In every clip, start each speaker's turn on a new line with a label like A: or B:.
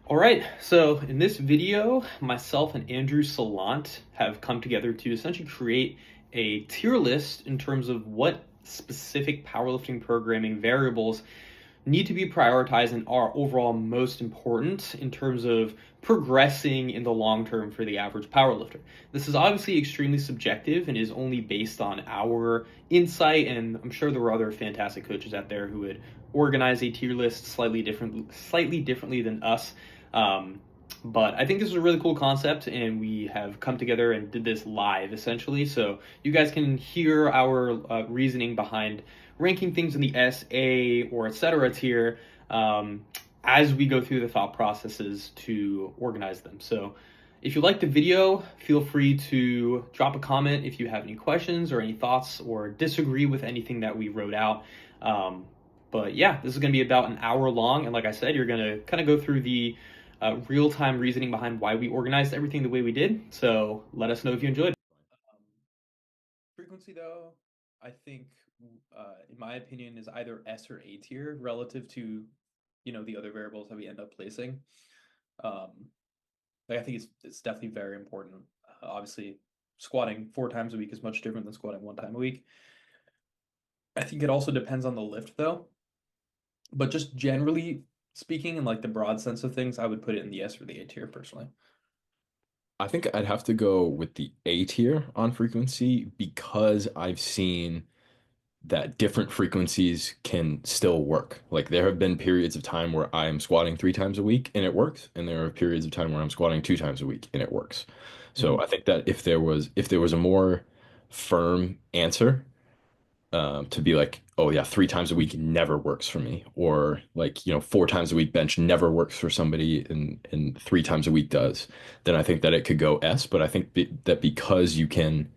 A: All right, so in this video, myself and Andrew Saillant have come together to essentially create a tier list in terms of what specific powerlifting programming variables need to be prioritized and are overall most important in terms of progressing in the long term for the average powerlifter. This is obviously extremely subjective and is only based on our insight, and I'm sure there were other fantastic coaches out there who would organize a tier list slightly differently than us. Um, but I think this is a really cool concept, and we have come together and did this live essentially. So you guys can hear our reasoning behind ranking things in the S, A, or etc. tier as we go through the thought processes to organize them. So if you like the video, feel free to drop a comment if you have any questions or any thoughts or disagree with anything that we wrote out. But yeah, this is going to be about an hour long. And like I said, you're going to kind of go through the real-time reasoning behind why we organized everything the way we did. So let us know if you enjoyed. Frequency, though, I think, in my opinion, is either S or A tier relative to, the other variables that we end up placing. Um, like I think it's definitely very important. Obviously, squatting 4 times a week is much different than squatting 1 time a week. I think it also depends on the lift, though. But just generally speaking, in like the broad sense of things, I would put it in the S or the A tier personally.
B: I think I'd have to go with the A tier on frequency because I've seen that different frequencies can still work. Like there have been periods of time where I'm squatting 3 times a week and it works, and there are periods of time where I'm squatting 2 times a week and it works. So
A: Mhm.
B: I think that if there was a more firm answer, to be like, oh yeah, 3 times a week never works for me, or like 4 times a week bench never works for somebody, and 3 times a week does, then I think that it could go S. But I think that because you can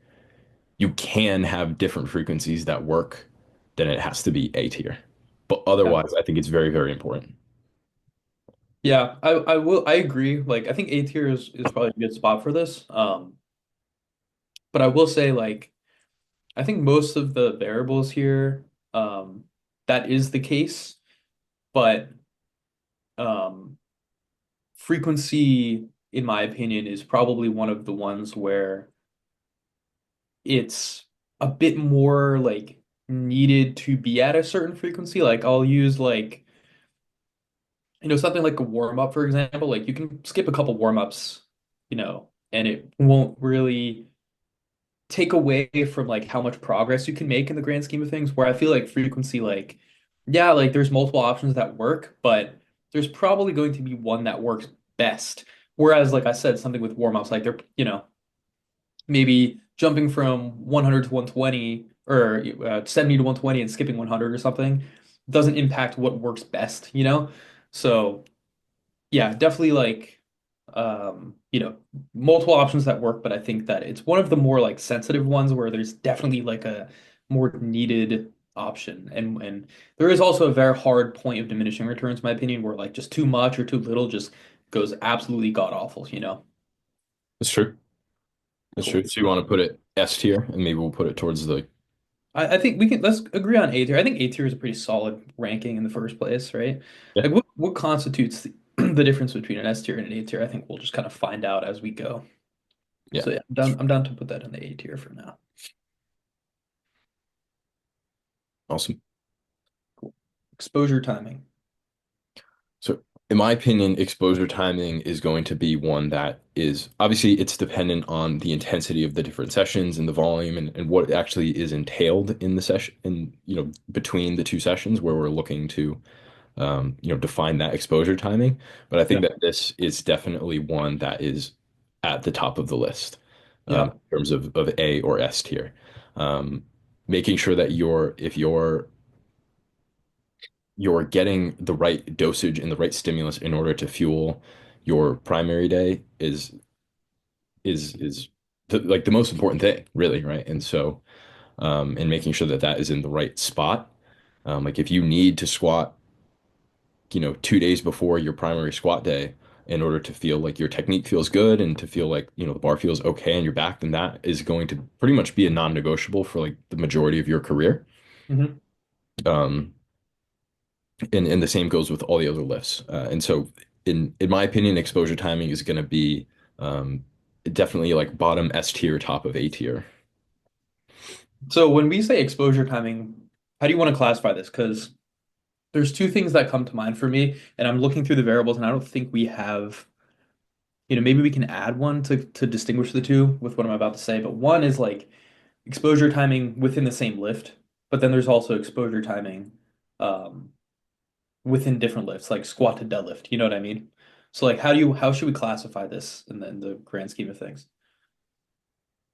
B: have different frequencies that work, then it has to be A tier. But
A: Yeah.
B: otherwise, I think it's very, very important.
A: Yeah, I agree. Like I think A tier is probably a good spot for this. But I will say like I think most of the variables here, that is the case, but um frequency, in my opinion, is probably one of the ones where it's a bit more like needed to be at a certain frequency. Like I'll use like, something like a warm up, for example. Like you can skip a couple warm ups, and it won't really take away from like how much progress you can make in the grand scheme of things. Where I feel like frequency, like, yeah, like there's multiple options that work, but there's probably going to be one that works best. Whereas, like I said, something with warm ups, like they're, maybe jumping from 100 to 120 or 70 to 120 and skipping 100 or something doesn't impact what works best. So yeah, definitely like multiple options that work, but I think that it's one of the more like sensitive ones where there's definitely like a more needed option. And there is also a very hard point of diminishing returns, in my opinion, where like just too much or too little just goes absolutely god awful.
B: That's true. That's
A: Cool.
B: true. So you want to put it S tier, and maybe we'll put it towards the
A: I think let's agree on A tier. I think A tier is a pretty solid ranking in the first place, right?
B: yeah,
A: Like what constitutes the difference between an S tier and an A tier? I think we'll just kind of find out as we go.
B: yeah.
A: So yeah, I'm down to put that in the A tier for now.
B: Awesome.
A: Cool. Exposure timing.
B: So, in my opinion, exposure timing is going to be one that is obviously it's dependent on the intensity of the different sessions and the volume and what actually is entailed in the session and between the two sessions where we're looking to define that exposure timing. But I
A: Yeah.
B: think that this is definitely one that is at the top of the list
A: Yeah.
B: in terms of A or S tier. Um, Making sure that if you're getting the right dosage and the right stimulus in order to fuel your primary day is like the most important thing, really, right? And so, and making sure that that is in the right spot. Like if you need to squat, 2 days before your primary squat day in order to feel like your technique feels good and to feel like, the bar feels okay on your back, then that is going to pretty much be a non-negotiable for like the majority of your career.
A: Hmm.
B: Um, and the same goes with all the other lifts. And so in my opinion, exposure timing is going to be um, definitely like bottom S tier, top of A tier.
A: So when we say exposure timing, how do you want to classify this? Because there's two things that come to mind for me, and I'm looking through the variables, and I don't think we have, maybe we can add one to distinguish the two with what I'm about to say. But one is like exposure timing within the same lift, but then there's also exposure timing um, within different lifts, like squat to deadlift. You know what I mean? So like, how should we classify this in the grand scheme of things?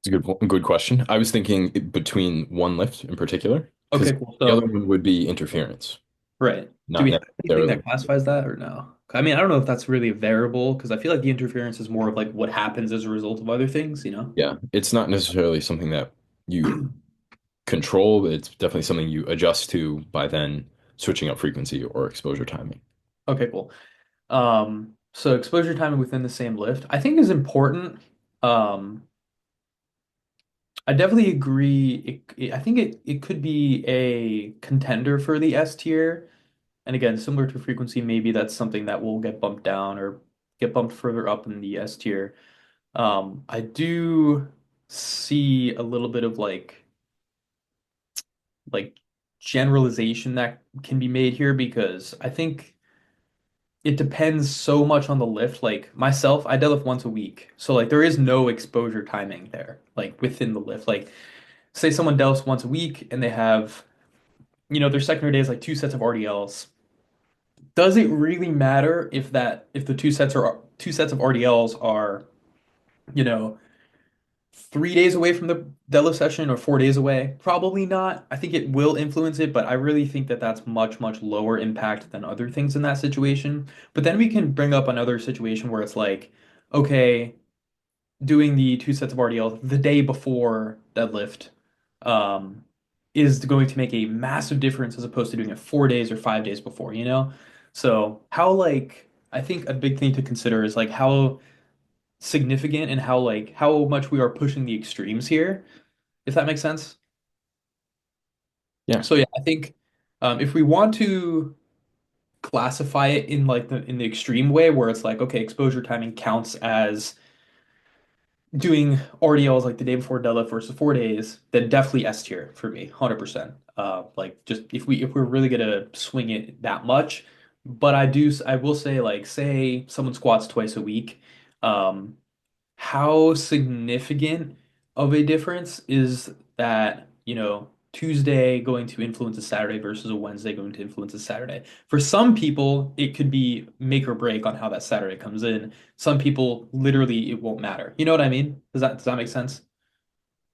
B: It's a good question. I was thinking between one lift in particular, because
A: Okay, cool.
B: the other
A: So,
B: one would be interference,
A: right. Do
B: not
A: we have anything
B: necessarily.
A: that classifies that or no? I mean, I don't know if that's really a variable because I feel like the interference is more of like what happens as a result of other things, you know?
B: Yeah, it's not necessarily something that you control, but it's definitely something you adjust to by then switching up frequency or exposure timing.
A: Okay, cool. So exposure timing within the same lift, I think is important. Um, I definitely agree. I think it could be a contender for the S tier. And again, similar to frequency, maybe that's something that will get bumped down or get bumped further up in the S tier. I do see a little bit of like generalization that can be made here because I think it depends so much on the lift. Like myself, I deadlift once a week. So like there is no exposure timing there, like within the lift. Like say someone deadlifts once a week and they have, their secondary day is like two sets of RDLs. Does it really matter if the two sets of RDLs are, you know, 3 days away from the deadlift session or 4 days away? Probably not. I think it will influence it, but I really think that that's much, much lower impact than other things in that situation. But then we can bring up another situation where it's like, okay, doing the two sets of RDL the day before deadlift um, is going to make a massive difference as opposed to doing it 4 days or 5 days before, you know? So how I think a big thing to consider is like how significant and how much we are pushing the extremes here, if that makes sense.
B: Yeah.
A: So yeah, I think if we want to classify it in like the extreme way where it's like, okay, exposure timing counts as doing RDLs like the day before deadlift versus 4 days, then definitely S tier for me, 100%. Like just if we're really gonna swing it that much, but I will say like say someone squats twice a week, um, how significant of a difference is that, Tuesday going to influence a Saturday versus a Wednesday going to influence a Saturday? For some people, it could be make or break on how that Saturday comes in. Some people, literally, it won't matter. You know what I mean? Does that make sense?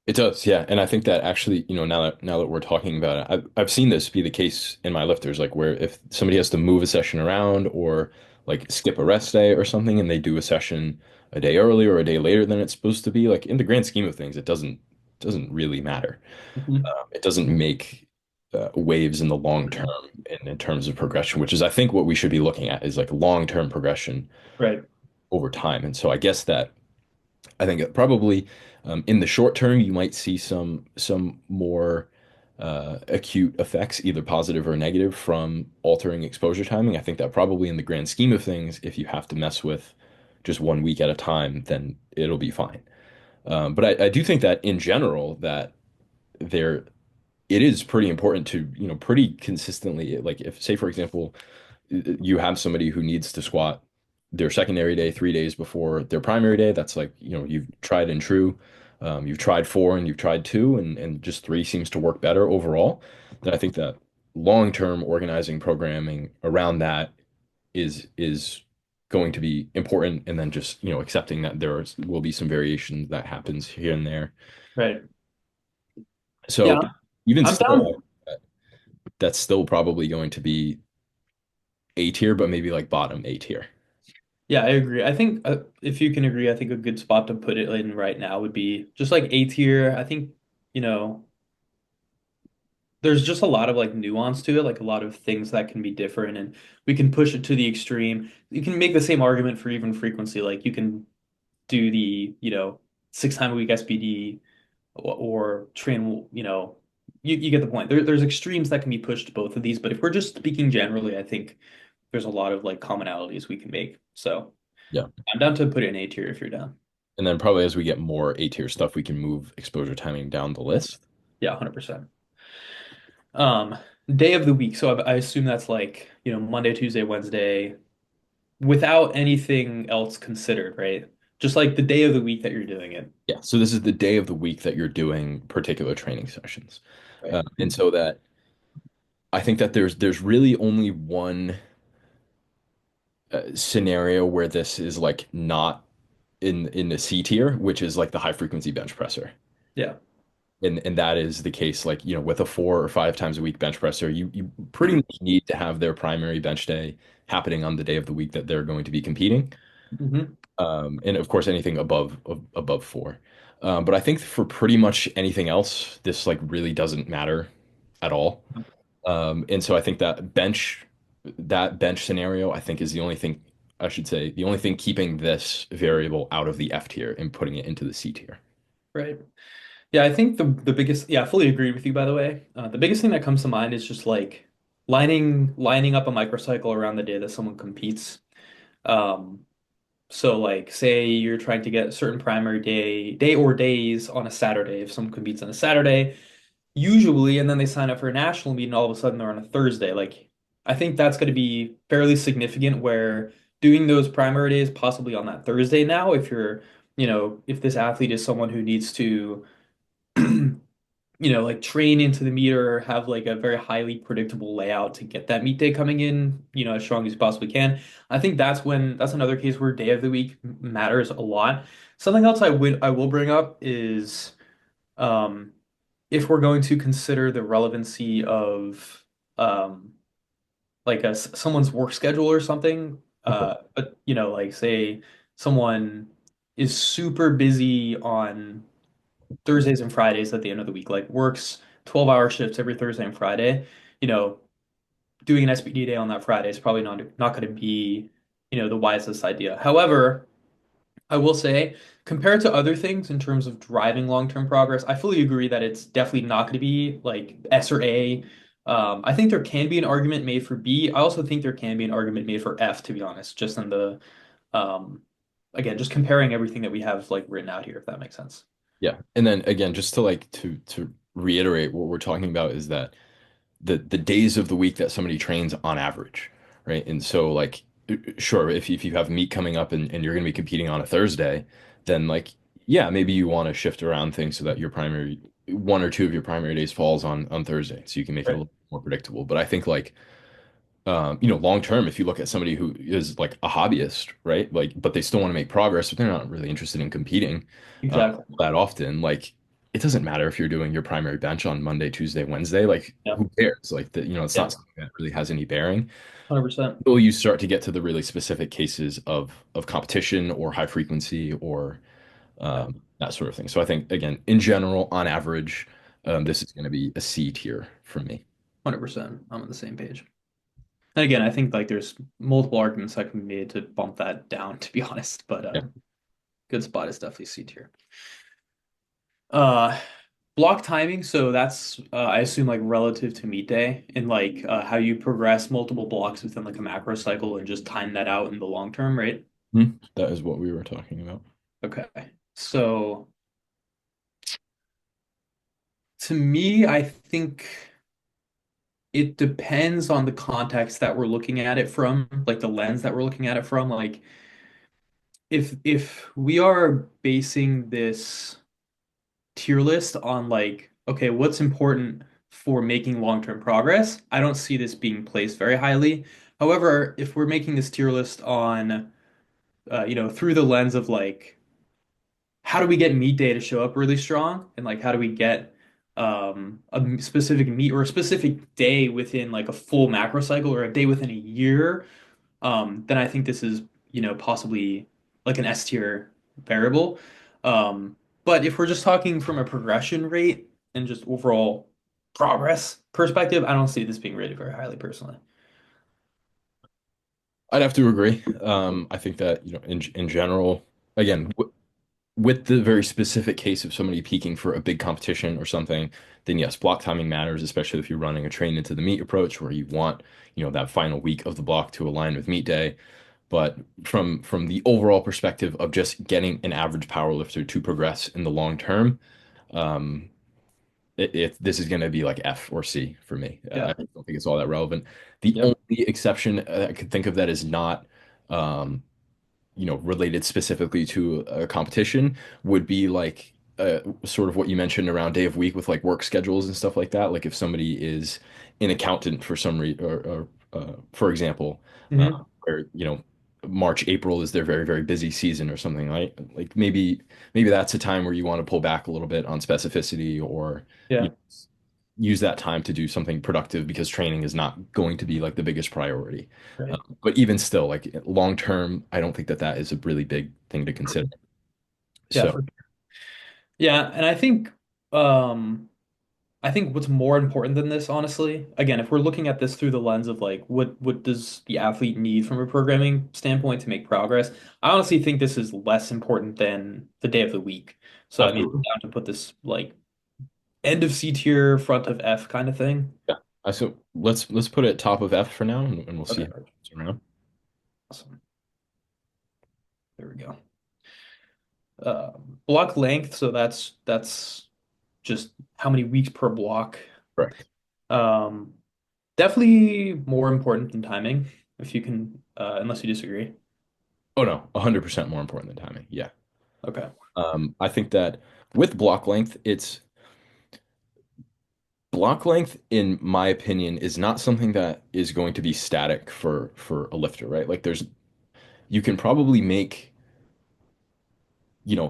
B: It does, yeah. And I think that actually, now that we're talking about it, I've seen this be the case in my lifters, like where if somebody has to move a session around or like skip a rest day or something, and they do a session a day early or a day later than it's supposed to be, like in the grand scheme of things, it doesn't really matter.
A: Mhm.
B: It doesn't make waves in the long term in terms of progression, which is I think what we should be looking at is like long-term progression
A: Right,
B: over time. And so I guess that I think it probably in the short term you might see some more acute effects, either positive or negative, from altering exposure timing. I think that probably in the grand scheme of things, if you have to mess with just 1 week at a time, then it'll be fine. But I do think that in general that there it is pretty important to, pretty consistently, like if say for example you have somebody who needs to squat their secondary day 3 days before their primary day. That's like, you've tried and true. You've tried four and you've tried two, and just three seems to work better overall. Then I think that long-term organizing programming around that is going to be important, and then just, accepting that will be some variation that happens here and there.
A: right. Yeah,
B: So even
A: I'm
B: still,
A: down.
B: that's still probably going to be A tier, but maybe like bottom A tier.
A: Yeah, I agree. I think if you can agree, I think a good spot to put it in right now would be just like A tier. I think, you know, there's just a lot of like nuance to it, like a lot of things that can be different, and we can push it to the extreme. You can make the same argument for even frequency. Like you can do the, 6 time a week SBD or train, you get the point. There's extremes that can be pushed to both of these, but if we're just speaking generally, I think there's a lot of like commonalities we can make. So
B: Yeah.
A: I'm down to put it in A tier if you're down.
B: And then probably as we get more A tier stuff, we can move exposure timing down the list.
A: Yeah, 100%. Um, Day of the week. So I assume that's like, Monday, Tuesday, Wednesday, without anything else considered, right? Just like the day of the week that you're doing it.
B: Yeah. So this is the day of the week that you're doing particular training sessions.
A: Right.
B: And so that I think that there's really only one scenario where this is like not in the C tier, which is like the high frequency bench presser.
A: Yeah.
B: And that is the case, like, with a 4 or 5 times a week bench presser, you pretty much need to have their primary bench day happening on the day of the week that they're going to be competing.
A: Hmm.
B: And of course, anything above four. But I think for pretty much anything else, this like really doesn't matter at all. And so I think that bench scenario, I think is the only thing I should say, the only thing keeping this variable out of the F tier and putting it into the C tier.
A: Right. Yeah, I think the biggest, yeah, I fully agree with you, by the way. The biggest thing that comes to mind is just like lining up a microcycle around the day that someone competes. Um, so like say you're trying to get a certain primary day or days on a Saturday. If someone competes on a Saturday, usually, and then they sign up for a national meet and all of a sudden they're on a Thursday. Like I think that's going to be fairly significant where doing those primary days possibly on that Thursday now, if you're, if this athlete is someone who needs to like train into the meet or have like a very highly predictable layout to get that meet day coming in, as strong as you possibly can. I think that's another case where day of the week matters a lot. Something else I will bring up is um if we're going to consider the relevancy of um like someone's work schedule or something,
B: Okay.
A: but like say someone is super busy on Thursdays and Fridays at the end of the week, like works 12-hour shifts every Thursday and Friday, you know, doing an SPD day on that Friday is probably not going to be, the wisest idea. However, I will say, compared to other things in terms of driving long-term progress, I fully agree that it's definitely not going to be like S or A. I think there can be an argument made for B. I also think there can be an argument made for F, to be honest, just in the um, again, just comparing everything that we have like written out here, if that makes sense.
B: Yeah. And then again, just to like to reiterate what we're talking about is that the days of the week that somebody trains on average, right? And so like sure, if you have meet coming up and you're going to be competing on a Thursday, then like yeah, maybe you want to shift around things so that your primary one or two of your primary days falls on Thursday, so you can make it a
A: Right.
B: little more predictable. But I think like long term, if you look at somebody who is like a hobbyist, right? Like, but they still want to make progress, but they're not really interested in competing
A: Exactly.
B: that often. Like, it doesn't matter if you're doing your primary bench on Monday, Tuesday, Wednesday. Like,
A: Yeah.
B: who cares? Like, it's
A: Yeah.
B: not something that really has any bearing.
A: 100%.
B: Until you start to get to the really specific cases of competition or high frequency or
A: Yeah.
B: that sort of thing. So I think again, in general, on average, this is going to be a C tier for me.
A: 100%. I'm on the same page. And again, I think like there's multiple arguments that can be made to bump that down, to be honest. But
B: Yeah.
A: good spot is definitely C tier. Uh, Block timing. So that's I assume like relative to meet day and like how you progress multiple blocks within like a macro cycle and just time that out in the long term, right?
B: That is what we were talking about.
A: Okay. So to me, I think it depends on the context that we're looking at it from, like the lens that we're looking at it from. Like if we are basing this tier list on like, okay, what's important for making long-term progress, I don't see this being placed very highly. However, if we're making this tier list on, through the lens of like, how do we get meet day to show up really strong, and like, how do we get a specific meet or a specific day within like a full macro cycle or a day within a year, then I think this is, possibly like an S tier variable. But if we're just talking from a progression rate and just overall progress perspective, I don't see this being rated very highly personally.
B: I'd have to agree. I think that, in general, again, with the very specific case of somebody peaking for a big competition or something, then yes, block timing matters, especially if you're running a train into the meet approach where you want, that final week of the block to align with meet day. But from the overall perspective of just getting an average power lifter to progress in the long term, um, this is going to be like F or C for me. I
A: Yeah.
B: don't think it's all that relevant. The
A: Yep.
B: only exception I could think of that is not um, related specifically to a competition would be like sort of what you mentioned around day of week with like work schedules and stuff like that. Like if somebody is an accountant for some reason, or for example,
A: Hmm.
B: where March, April is their very, very busy season or something, right? Like maybe that's a time where you want to pull back a little bit on specificity or you
A: Yeah.
B: know, use that time to do something productive because training is not going to be like the biggest priority.
A: Right.
B: But even still, like long term, I don't think that that is a really big thing to consider.
A: Yeah.
B: So,
A: Yeah. And I think what's more important than this, honestly, again, if we're looking at this through the lens of like what does the athlete need from a programming standpoint to make progress, I honestly think this is less important than the day of the week. So I mean,
B: absolutely.
A: down to put this like end of C tier, front of F kind of thing.
B: Yeah. So let's put it top of F for now, and we'll see
A: Okay,
B: how it goes around.
A: awesome. There we go. Block length, so that's just how many weeks per block.
B: Correct.
A: Um, Definitely more important than timing, if you can, unless you disagree.
B: Oh no, 100% more important than timing. Yeah.
A: Okay.
B: I think that with block length, in my opinion, is not something that is going to be static for a lifter, right? Like you can probably make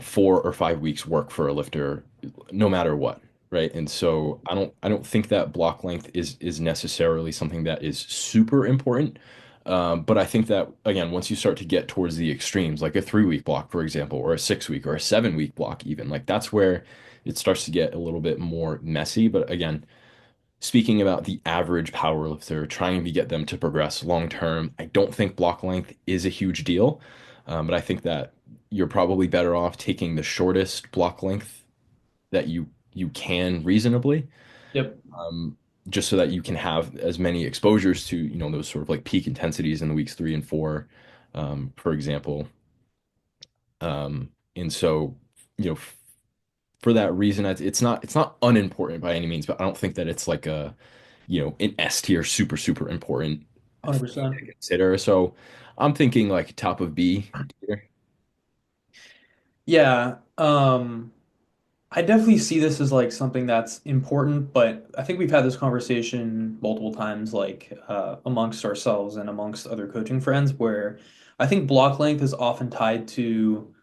B: 4 or 5 weeks work for a lifter no matter what, right? And so I don't think that block length is necessarily something that is super important. But I think that again, once you start to get towards the extremes, like a 3 week block, for example, or a 6 week or a 7 week block, even like that's where it starts to get a little bit more messy. But again, speaking about the average powerlifter, trying to get them to progress long term, I don't think block length is a huge deal. But I think that you're probably better off taking the shortest block length that you can reasonably,
A: Yep.
B: um, just so that you can have as many exposures to, those sort of like peak intensities in the weeks 3 and 4, for example. And so, you know, for that reason, it's not unimportant by any means, but I don't think that it's like an S tier, super, super important thing
A: 100%.
B: to consider. So I'm thinking like top of B tier.
A: Yeah. I definitely see this as like something that's important, but I think we've had this conversation multiple times, like amongst ourselves and amongst other coaching friends, where I think block length is often tied to,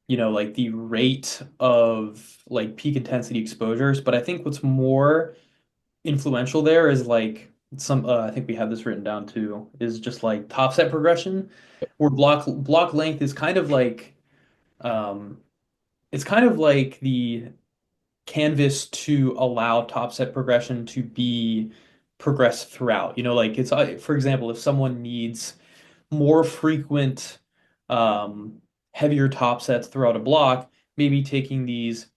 A: like the rate of like peak intensity exposures. But I think what's more influential there is like I think we have this written down too, is just like top set progression, where block length is kind of like um it's kind of like the canvas to allow top set progression to be progressed throughout. Like it's for example, if someone needs more frequent um heavier top sets throughout a block, maybe taking these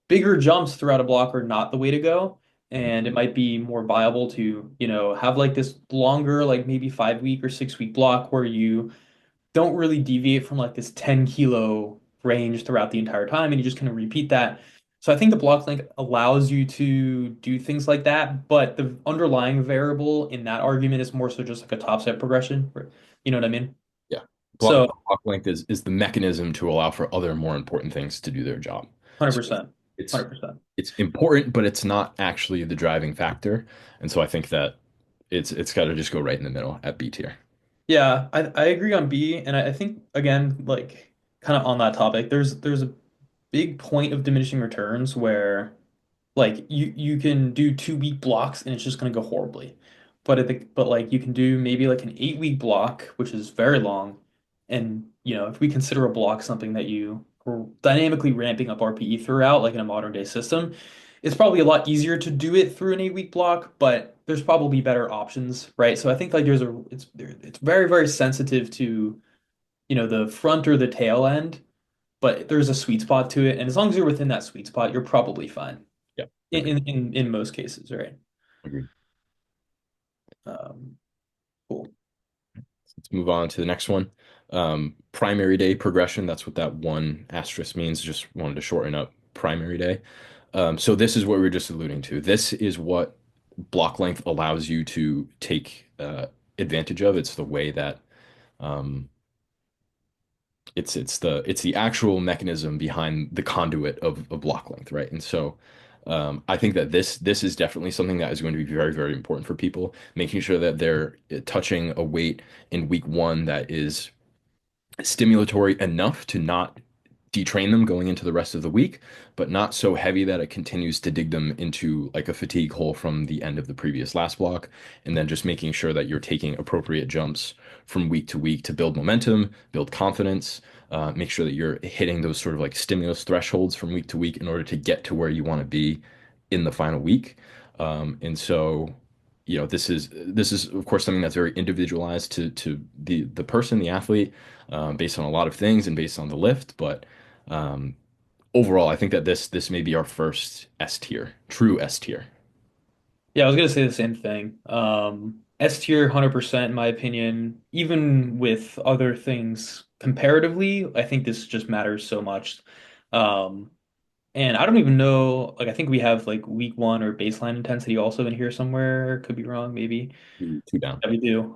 A: bigger jumps throughout a block are not the way to go. And it might be more viable to, have like this longer, like maybe 5 week or 6 week block where you don't really deviate from like this 10 kilo range throughout the entire time and you just kind of repeat that. So I think the block length allows you to do things like that, but the underlying variable in that argument is more so just like a top set progression. You know what I mean?
B: Yeah.
A: So
B: Block length is the mechanism to allow for other more important things to do their job. So
A: 100%.
B: it's
A: 100%.
B: it's important, but it's not actually the driving factor. And so I think that it's got to just go right in the middle at B tier.
A: Yeah, I agree on B, and I think again, like kind of on that topic, there's a big point of diminishing returns where like you can do 2 week blocks and it's just gonna go horribly. But like you can do maybe like an 8 week block, which is very long. And if we consider a block something that you are dynamically ramping up RPE throughout, like in a modern day system, it's probably a lot easier to do it through an 8 week block, but there's probably better options, right? So I think like it's very, very sensitive to, the front or the tail end but there's a sweet spot to it, and as long as you're within that sweet spot, you're probably fine
B: Yeah,
A: in
B: agreed.
A: in most cases, right?
B: Agreed.
A: Um, cool.
B: Let's move on to the next one. Primary day progression. That's what that one asterisk means. Just wanted to shorten up primary day. So this is what we were just alluding to. This is what block length allows you to take advantage of. It's the way that um, it's the actual mechanism behind the conduit of block length, right? And so I think that this is definitely something that is going to be very, very important for people, making sure that they're touching a weight in week one that is stimulatory enough to not detrain them going into the rest of the week, but not so heavy that it continues to dig them into like a fatigue hole from the end of the previous last block. And then just making sure that you're taking appropriate jumps from week to week to build momentum, build confidence, make sure that you're hitting those sort of like stimulus thresholds from week to week in order to get to where you want to be in the final week. And so this is of course something that's very individualized to the person, the athlete, based on a lot of things and based on the lift. But um, overall, I think that this may be our first S tier, true S tier.
A: Yeah, I was gonna say the same thing. S tier, 100% in my opinion. Even with other things comparatively, I think this just matters so much. Um, and I don't even know, like I think we have like week one or baseline intensity also in here somewhere. Could be wrong, maybe.
B: Two down.
A: Yeah, we do.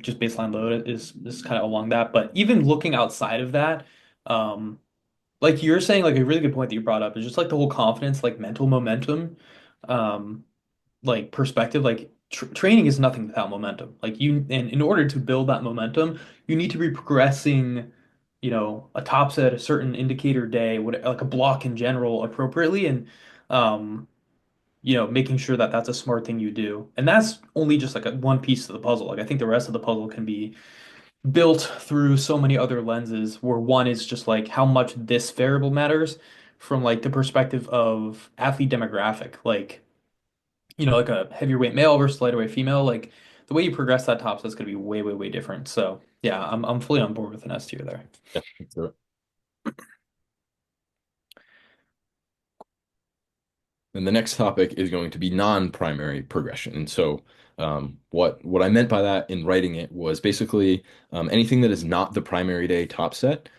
A: Just baseline load is kind of along that. But even looking outside of that, um, like you're saying, like a really good point that you brought up is just like the whole confidence, like mental momentum. Um, like perspective, like training is nothing without momentum. Like you, and in order to build that momentum, you need to be progressing, a top set, a certain indicator day, what like a block in general appropriately, and um, making sure that that's a smart thing you do. And that's only just like one piece of the puzzle. Like I think the rest of the puzzle can be built through so many other lenses, where one is just like how much this variable matters from like the perspective of athlete demographic, like like a heavier weight male versus lighter weight female, like the way you progress that top set's gonna be way, way, way different. So yeah, I'm fully on board with an S tier there.
B: Yeah, let's do it. And the next topic is going to be non-primary progression. And so, what I meant by that in writing it was basically anything that is not the primary day top set,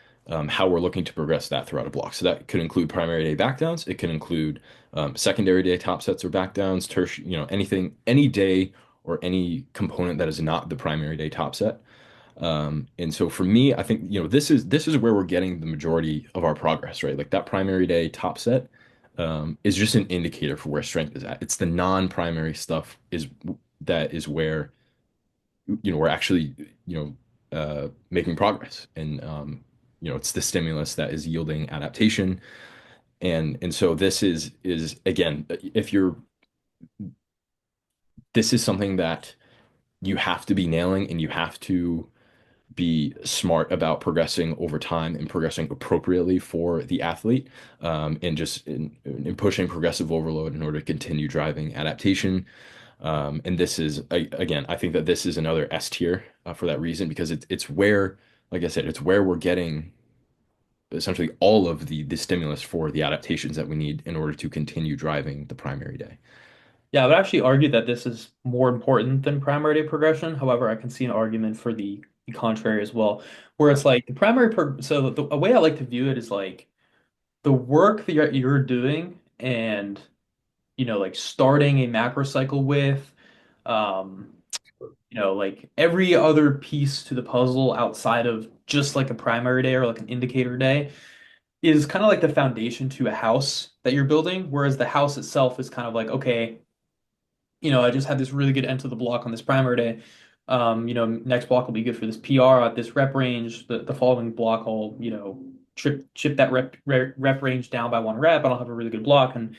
B: how we're looking to progress that throughout a block. So that could include primary day backdowns. It can include secondary day top sets or backdowns, tertiary, anything, any day or any component that is not the primary day top set. And so for me, I think, this is where we're getting the majority of our progress, right? Like that primary day top set is just an indicator for where strength is at. It's the non-primary stuff that is where, we're actually, making progress. And, it's the stimulus that is yielding adaptation. And so this is again, if you're, this is something that you have to be nailing and you have to be smart about progressing over time and progressing appropriately for the athlete, and just in pushing progressive overload in order to continue driving adaptation. And this is again, I think that this is another S tier for that reason because it's where, like I said, it's where we're getting essentially all of the stimulus for the adaptations that we need in order to continue driving the primary day.
A: Yeah, I would actually argue that this is more important than primary day progression. However, I can see an argument for the contrary as well, where it's like the so a way I like to view it is like the work that you're doing and like starting a macro cycle with, um, like every other piece to the puzzle outside of just like a primary day or like an indicator day is kind of like the foundation to a house that you're building, whereas the house itself is kind of like, okay, I just had this really good end to the block on this primer day. Next block will be good for this PR at this rep range. The following block I'll, chip that rep range down by one rep, and I'll have a really good block and,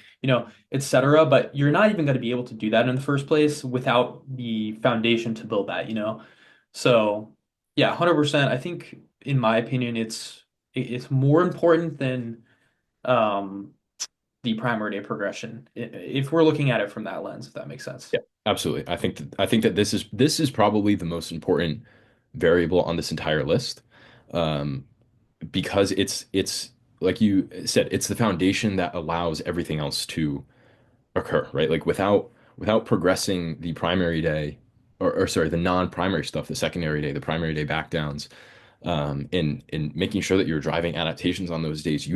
A: etc. But you're not even going to be able to do that in the first place without the foundation to build that. So yeah, 100%. I think in my opinion, it's more important than um the primary day progression, if we're looking at it from that lens, if that makes sense.
B: Yeah, absolutely. I think that this is probably the most important variable on this entire list. Um, because it's like you said, it's the foundation that allows everything else to occur, right? Like without progressing the primary day, or sorry, the non-primary stuff, the secondary day, the primary day back downs, in making sure that you're driving adaptations on those days,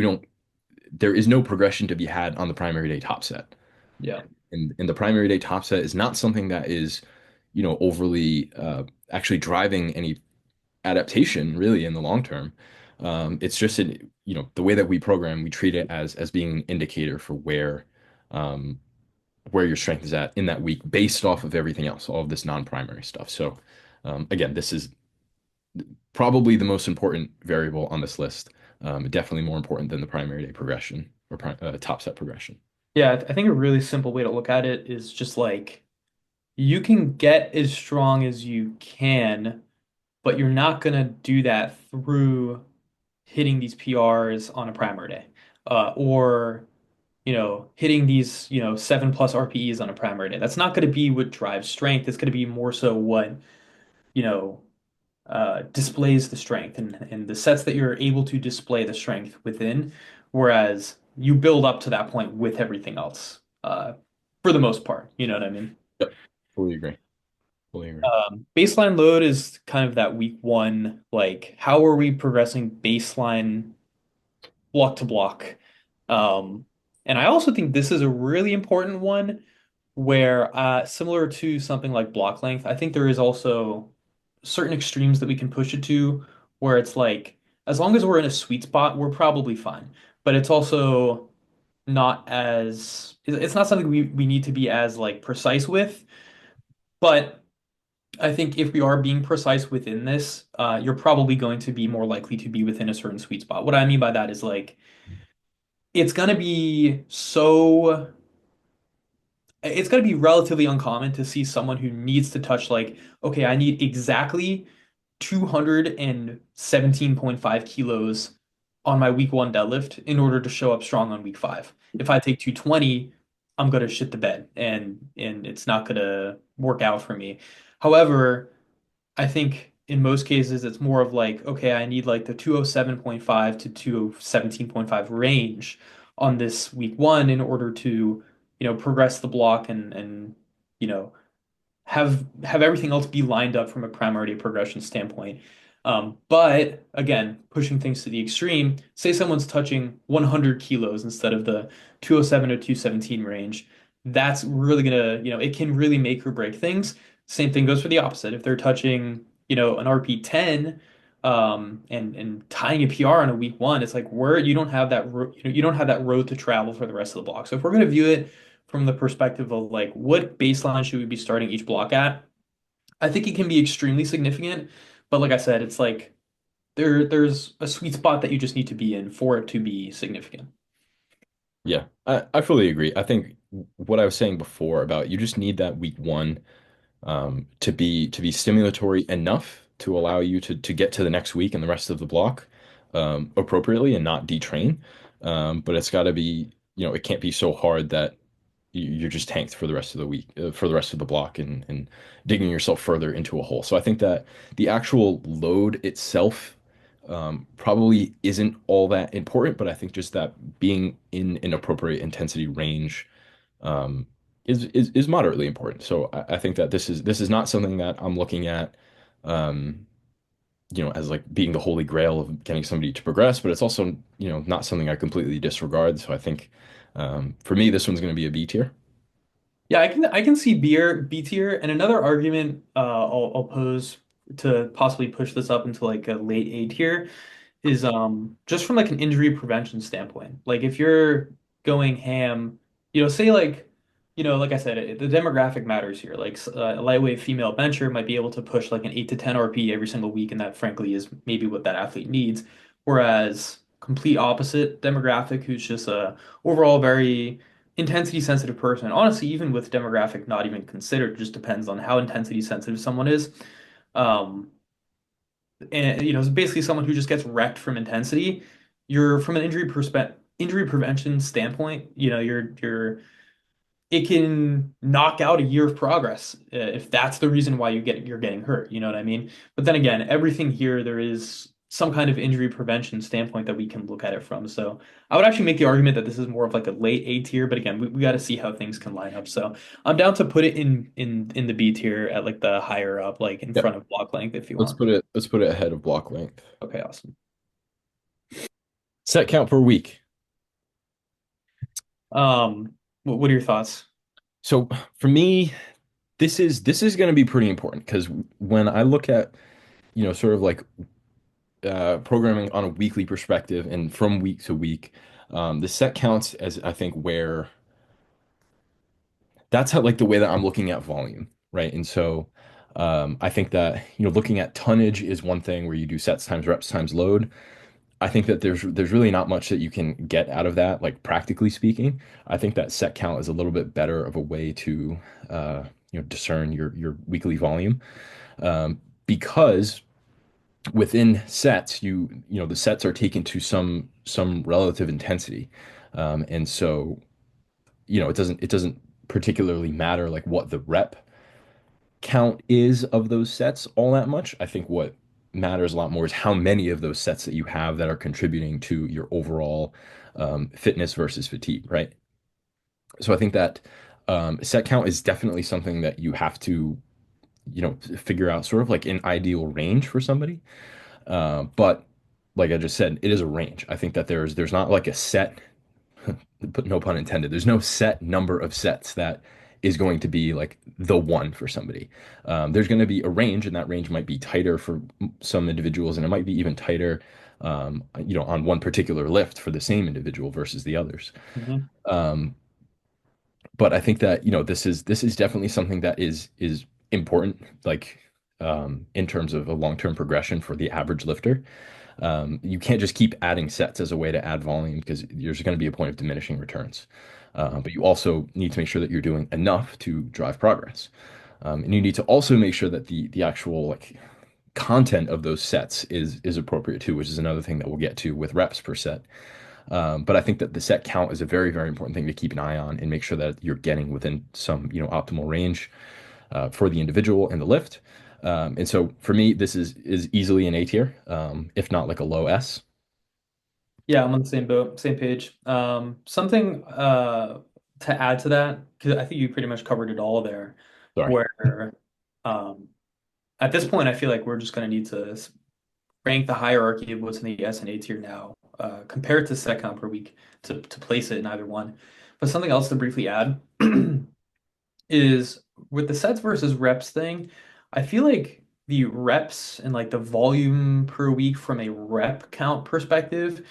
B: there is no progression to be had on the primary day top set.
A: Yeah.
B: And the primary day top set is not something that is, overly actually driving any adaptation really in the long term. It's just the way that we program, we treat it as being an indicator for um, where your strength is at in that week based off of everything else, all of this non-primary stuff. So again, this is probably the most important variable on this list. Definitely more important than the primary day progression or top set progression.
A: Yeah, I think a really simple way to look at it is just like you can get as strong as you can, but you're not gonna do that through hitting these PRs on a primary day, or hitting these 7+ RPEs on a primary day. That's not gonna be what drives strength. It's gonna be more so what you know displays the strength and the sets that you're able to display the strength within, whereas you build up to that point with everything else, for the most part. You know what I mean?
B: Yep, fully agree. Fully agree.
A: Baseline load is kind of that week one, like how are we progressing baseline block to block? Um, and I also think this is a really important one where, similar to something like block length, I think there is also certain extremes that we can push it to where it's like, as long as we're in a sweet spot, we're probably fine. But it's also not as, it's not something we need to be as like precise with. But I think if we are being precise within this, you're probably going to be more likely to be within a certain sweet spot. What I mean by that is like, it's going to be so it's going to be relatively uncommon to see someone who needs to touch like, okay, I need exactly 217.5 kilos on my week one deadlift in order to show up strong on week five. If I take 220, I'm going to shit the bed and it's not going to work out for me. However, I think in most cases it's more of like, okay, I need like the 207.5 to 217.5 range on this week one in order to, progress the block and you know, have everything else be lined up from a primary progression standpoint. But again, pushing things to the extreme, say someone's touching 100 kilos instead of the 207 or 217 range. That's really gonna, it can really make or break things. Same thing goes for the opposite. If they're touching, an RP 10, and tying a PR on a week one, it's like where you don't have you don't have that road to travel for the rest of the block. So if we're gonna view it from the perspective of like what baseline should we be starting each block at, I think it can be extremely significant. But like I said, it's like there's a sweet spot that you just need to be in for it to be significant.
B: Yeah, I fully agree. I think what I was saying before about you just need that week one to be stimulatory enough to allow you to get to the next week and the rest of the block appropriately and not detrain. But it's got to be, it can't be so hard that you're just tanked for the rest of the week, for the rest of the block, and digging yourself further into a hole. So I think that the actual load itself probably isn't all that important, but I think just that being in an appropriate intensity range um, is moderately important. So I think that this is not something that I'm looking at, um, as like being the holy grail of getting somebody to progress, but it's also, not something I completely disregard. So I think for me, this one's going to be a B tier.
A: Yeah, I can see B tier, and another argument I'll pose to possibly push this up into like a late A tier is just from like an injury prevention standpoint. Like if you're going ham, say like like I said, the demographic matters here. Like a lightweight female bencher might be able to push like an 8 to 10 RP every single week, and that frankly is maybe what that athlete needs. Whereas complete opposite demographic who's just a overall very intensity sensitive person. Honestly, even with demographic not even considered, it just depends on how intensity sensitive someone is. Um, and it's basically someone who just gets wrecked from intensity. You're from an injury prevention standpoint, you're it can knock out a year of progress, if that's the reason why you're getting hurt. You know what I mean? But then again, everything here there is some kind of injury prevention standpoint that we can look at it from. So I would actually make the argument that this is more of like a late A tier, but again, we got to see how things can line up. So I'm down to put it in the B tier at like the higher up, like in
B: Yep.
A: front of block length if you
B: Let's
A: want.
B: put it ahead of block length.
A: Okay, awesome.
B: Set count per week.
A: What are your thoughts?
B: So for me, this is going to be pretty important because when I look at, sort of like programming on a weekly perspective and from week to week, the set counts as I think where that's how like the way that I'm looking at volume, right? And so I think that looking at tonnage is one thing where you do sets times reps times load. I think that there's really not much that you can get out of that, like practically speaking. I think that set count is a little bit better of a way to discern your weekly volume, because within sets the sets are taken to some relative intensity, and so it doesn't particularly matter like what the rep count is of those sets all that much. I think what matters a lot more is how many of those sets that you have that are contributing to your overall fitness versus fatigue, right? So I think that set count is definitely something that you have to, figure out sort of like an ideal range for somebody. But like I just said, it is a range. I think that there's not like a set, but no pun intended. There's no set number of sets that is going to be like the one for somebody. There's going to be a range, and that range might be tighter for some individuals, and it might be even tighter, on one particular lift for the same individual versus the others.
A: Mhm.
B: Um, but I think that this is definitely something that is important, like in terms of a long-term progression for the average lifter. You can't just keep adding sets as a way to add volume because there's going to be a point of diminishing returns. But you also need to make sure that you're doing enough to drive progress. And you need to also make sure that the actual like content of those sets is appropriate too, which is another thing that we'll get to with reps per set. But I think that the set count is a very, very important thing to keep an eye on and make sure that you're getting within some, optimal range for the individual and the lift. And so for me, this is easily an A tier, if not like a low S.
A: Yeah, I'm on the same boat, same page. Something to add to that, because I think you pretty much covered it all there,
B: Sorry.
A: where um, at this point, I feel like we're just going to need to rank the hierarchy of what's in the S and A tier now, compared to set count per week to place it in either one. But something else to briefly add is with the sets versus reps thing, I feel like the reps and like the volume per week from a rep count perspective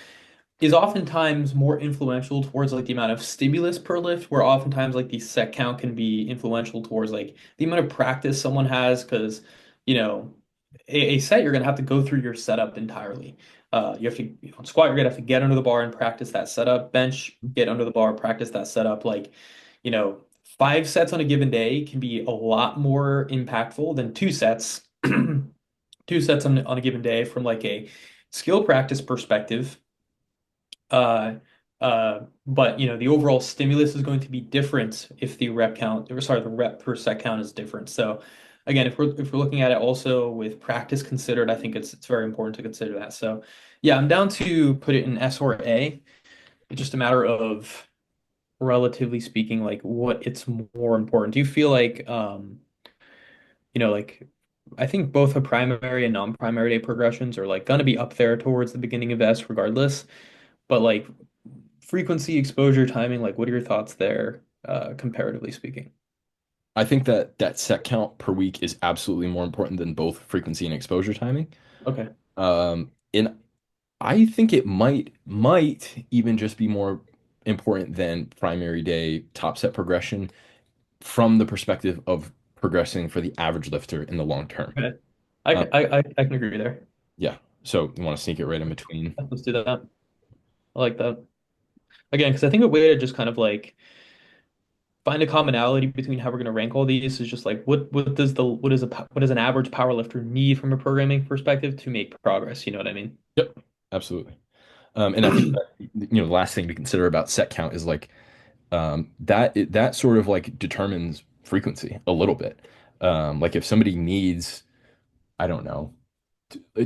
A: is oftentimes more influential towards like the amount of stimulus per lift, where oftentimes like the set count can be influential towards like the amount of practice someone has, because a set you're gonna have to go through your setup entirely. You have to on squat, you're gonna have to get under the bar and practice that setup. Bench, get under the bar, practice that setup. Like, 5 sets on a given day can be a lot more impactful than 2 sets. 2 sets on a given day from like a skill practice perspective. Uh, but the overall stimulus is going to be different if the rep count, or sorry, the rep per set count is different. So again, if we're looking at it also with practice considered, I think it's very important to consider that. So yeah, I'm down to put it in S or A. It's just a matter of, relatively speaking, like what it's more important. Do you feel like like I think both the primary and non-primary day progressions are like gonna be up there towards the beginning of S regardless. But like frequency, exposure, timing, like what are your thoughts there, comparatively speaking?
B: I think that set count per week is absolutely more important than both frequency and exposure timing.
A: Okay.
B: And I think it might even just be more important than primary day top set progression from the perspective of progressing for the average lifter in the long term.
A: Okay. I,
B: Um,
A: ca- I can agree there.
B: yeah. So you want to sneak it right in between.
A: Let's do that. I like that. Again, because I think a way to just kind of like find a commonality between how we're going to rank all these is just like what does an average power lifter need from a programming perspective to make progress? You know what I mean?
B: Yep, absolutely. And I think that, the last thing to consider about set count is like that sort of like determines frequency a little bit. Like if somebody needs, I don't know,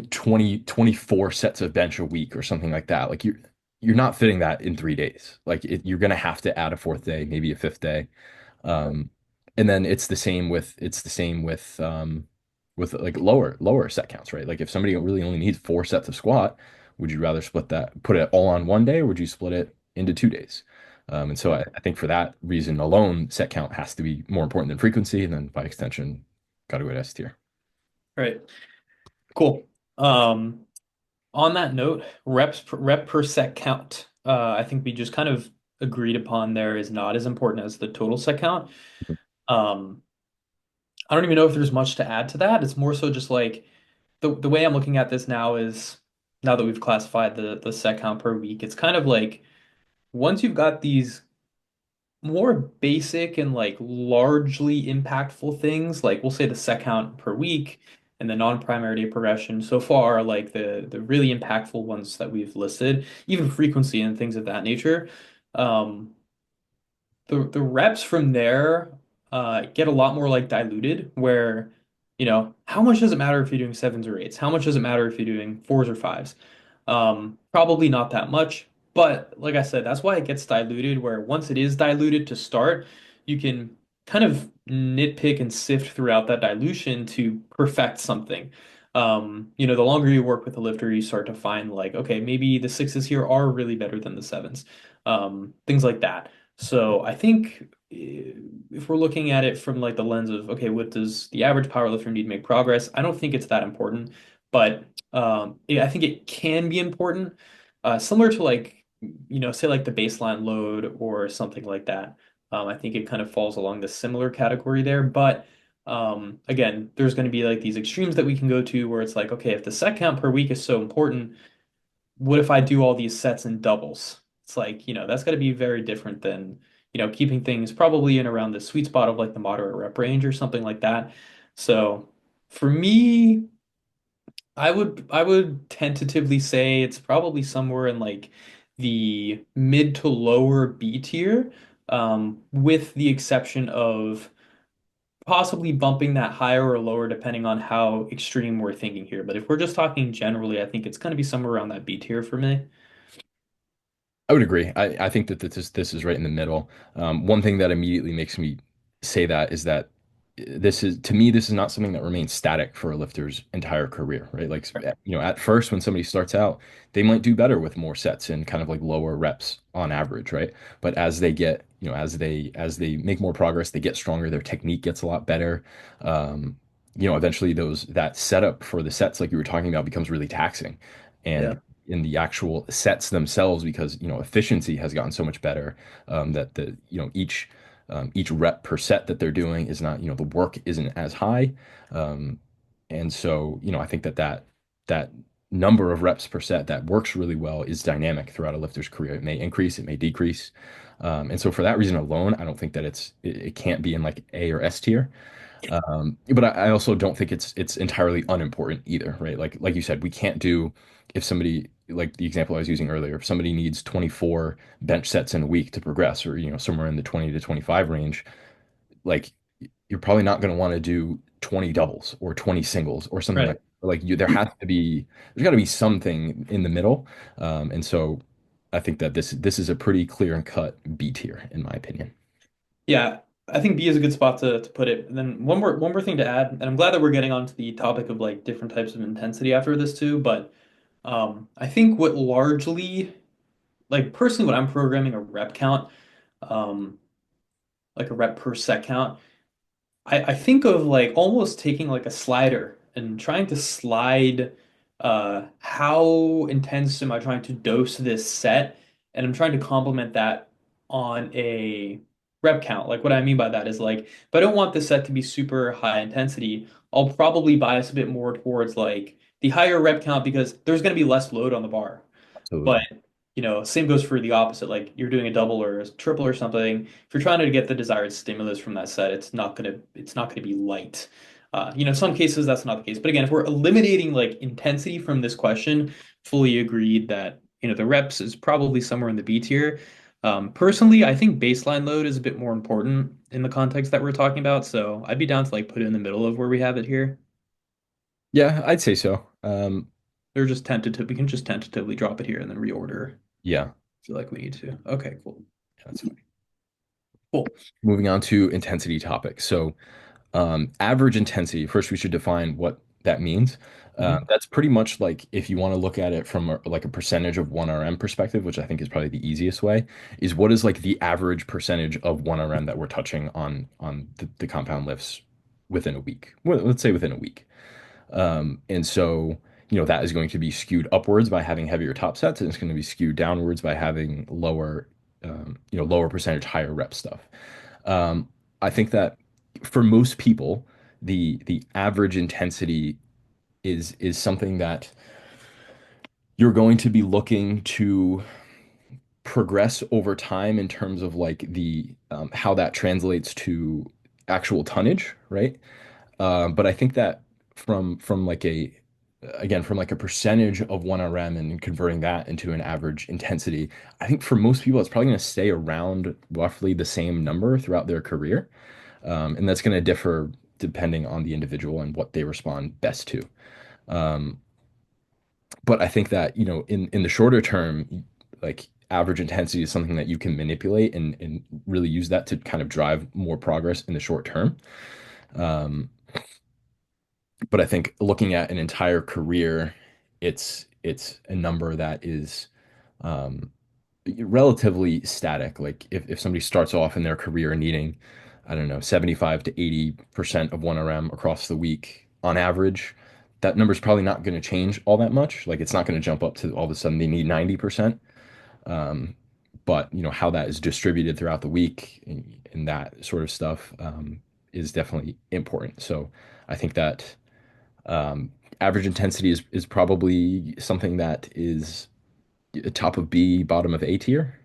B: 24 sets of bench a week or something like that. Like you're not fitting that in 3 days. You're gonna have to add a fourth day, maybe a fifth day. Um, and then it's the same with like lower set counts, right? Like if somebody really only needs 4 sets of squat, would you rather split that, put it all on one day, or would you split it into 2 days? And so I think for that reason alone, set count has to be more important than frequency, and then by extension, got to go to S tier.
A: Right. Cool. Um, on that note, rep per set count. I think we just kind of agreed upon there is not as important as the total set count. Um, I don't even know if there's much to add to that. It's more so just like the way I'm looking at this now is now that we've classified the set count per week, it's kind of like once you've got these more basic and like largely impactful things, like we'll say the set count per week and the non-primary day progression so far, like the really impactful ones that we've listed, even frequency and things of that nature. Um, the reps from there get a lot more like diluted where how much does it matter if you're doing sevens or eights, how much does it matter if you're doing fours or fives? Probably not that much, but like I said, that's why it gets diluted, where once it is diluted to start, you can kind of nitpick and sift throughout that dilution to perfect something. The longer you work with a lifter, you start to find like, okay, maybe the sixes here are really better than the sevens, things like that. So I think if we're looking at it from like the lens of, okay, what does the average powerlifter need to make progress? I don't think it's that important, but I think it can be important, similar to like, say like the baseline load or something like that. I think it kind of falls along the similar category there, but again, there's going to be like these extremes that we can go to where it's like, okay, if the set count per week is so important, what if I do all these sets and doubles? It's like, that's got to be very different than, keeping things probably in around the sweet spot of like the moderate rep range or something like that. So for me, I would tentatively say it's probably somewhere in like the mid to lower B tier, with the exception of possibly bumping that higher or lower depending on how extreme we're thinking here. But if we're just talking generally, I think it's going to be somewhere around that B tier for me.
B: I would agree. I think that this is right in the middle. One thing that immediately makes me say that is that this is not something that remains static for a lifter's entire career, right? Like, at first when somebody starts out, they might do better with more sets and kind of like lower reps on average, right? But as they get, as they make more progress, they get stronger, their technique gets a lot better. Um, Eventually that setup for the sets, like you were talking about, becomes really taxing. And
A: Yeah.
B: in the actual sets themselves, because efficiency has gotten so much better, that each rep per set that they're doing is not, the work isn't as high. Um, and so, I think that number of reps per set that works really well is dynamic throughout a lifter's career. It may increase, it may decrease. And so for that reason alone, I don't think that it can't be in like A or S tier. But I also don't think it's entirely unimportant either, right? Like you said, we can't do if somebody, like the example I was using earlier, if somebody needs 24 bench sets in a week to progress, or somewhere in the 20 to 25 range, like you're probably not going to want to do 20 doubles or 20 singles or something
A: Right.
B: like you. There's got to be something in the middle, and so I think that this is a pretty clear and cut B tier in my opinion.
A: Yeah, I think B is a good spot to put it. And then one more thing to add, and I'm glad that we're getting onto the topic of like different types of intensity after this too, but I think what largely, like personally, when I'm programming a rep count, um, like a rep per set count, I think of like almost taking like a slider and trying to slide how intense am I trying to dose this set, and I'm trying to complement that on a rep count. Like what I mean by that is like if I don't want this set to be super high intensity, I'll probably bias a bit more towards like the higher rep count because there's going to be less load on the bar. But
B: Absolutely.
A: same goes for the opposite. Like you're doing a double or a triple or something. If you're trying to get the desired stimulus from that set, it's not gonna be light. Some cases that's not the case. But again, if we're eliminating like intensity from this question, fully agreed that the reps is probably somewhere in the B tier. Personally, I think baseline load is a bit more important in the context that we're talking about. So I'd be down to like put it in the middle of where we have it here.
B: Yeah, I'd say so. Um,
A: Or just tentative, we can just tentatively drop it here and then reorder.
B: yeah,
A: Feel like we need to. Okay, cool.
B: that's fine.
A: Cool.
B: Moving on to intensity topics. So, average intensity, first we should define what that means.
A: Mhm.
B: That's pretty much like if you want to look at it from like a percentage of 1 RM perspective, which I think is probably the easiest way, is what is like the average percentage of 1 RM that we're touching on the compound lifts within a week. Well, let's say within a week. And so, that is going to be skewed upwards by having heavier top sets, and it's going to be skewed downwards by having lower percentage, higher rep stuff. Um, I think that for most people, the average intensity is something that you're going to be looking to progress over time in terms of like the how that translates to actual tonnage, right? But I think that from like a again from like a percentage of 1 RM and converting that into an average intensity, I think for most people it's probably going to stay around roughly the same number throughout their career. And that's going to differ depending on the individual and what they respond best to. Um, but I think that, in the shorter term, like average intensity is something that you can manipulate and really use that to kind of drive more progress in the short term. Um, but I think looking at an entire career, it's a number that is um, relatively static. Like if somebody starts off in their career needing, I don't know, 75 to 80% of 1 RM across the week on average, that number's probably not going to change all that much. Like it's not going to jump up to all of a sudden they need 90%. Um, but how that is distributed throughout the week and that sort of stuff is definitely important. So I think that um, average intensity is probably something that is top of B, bottom of A tier.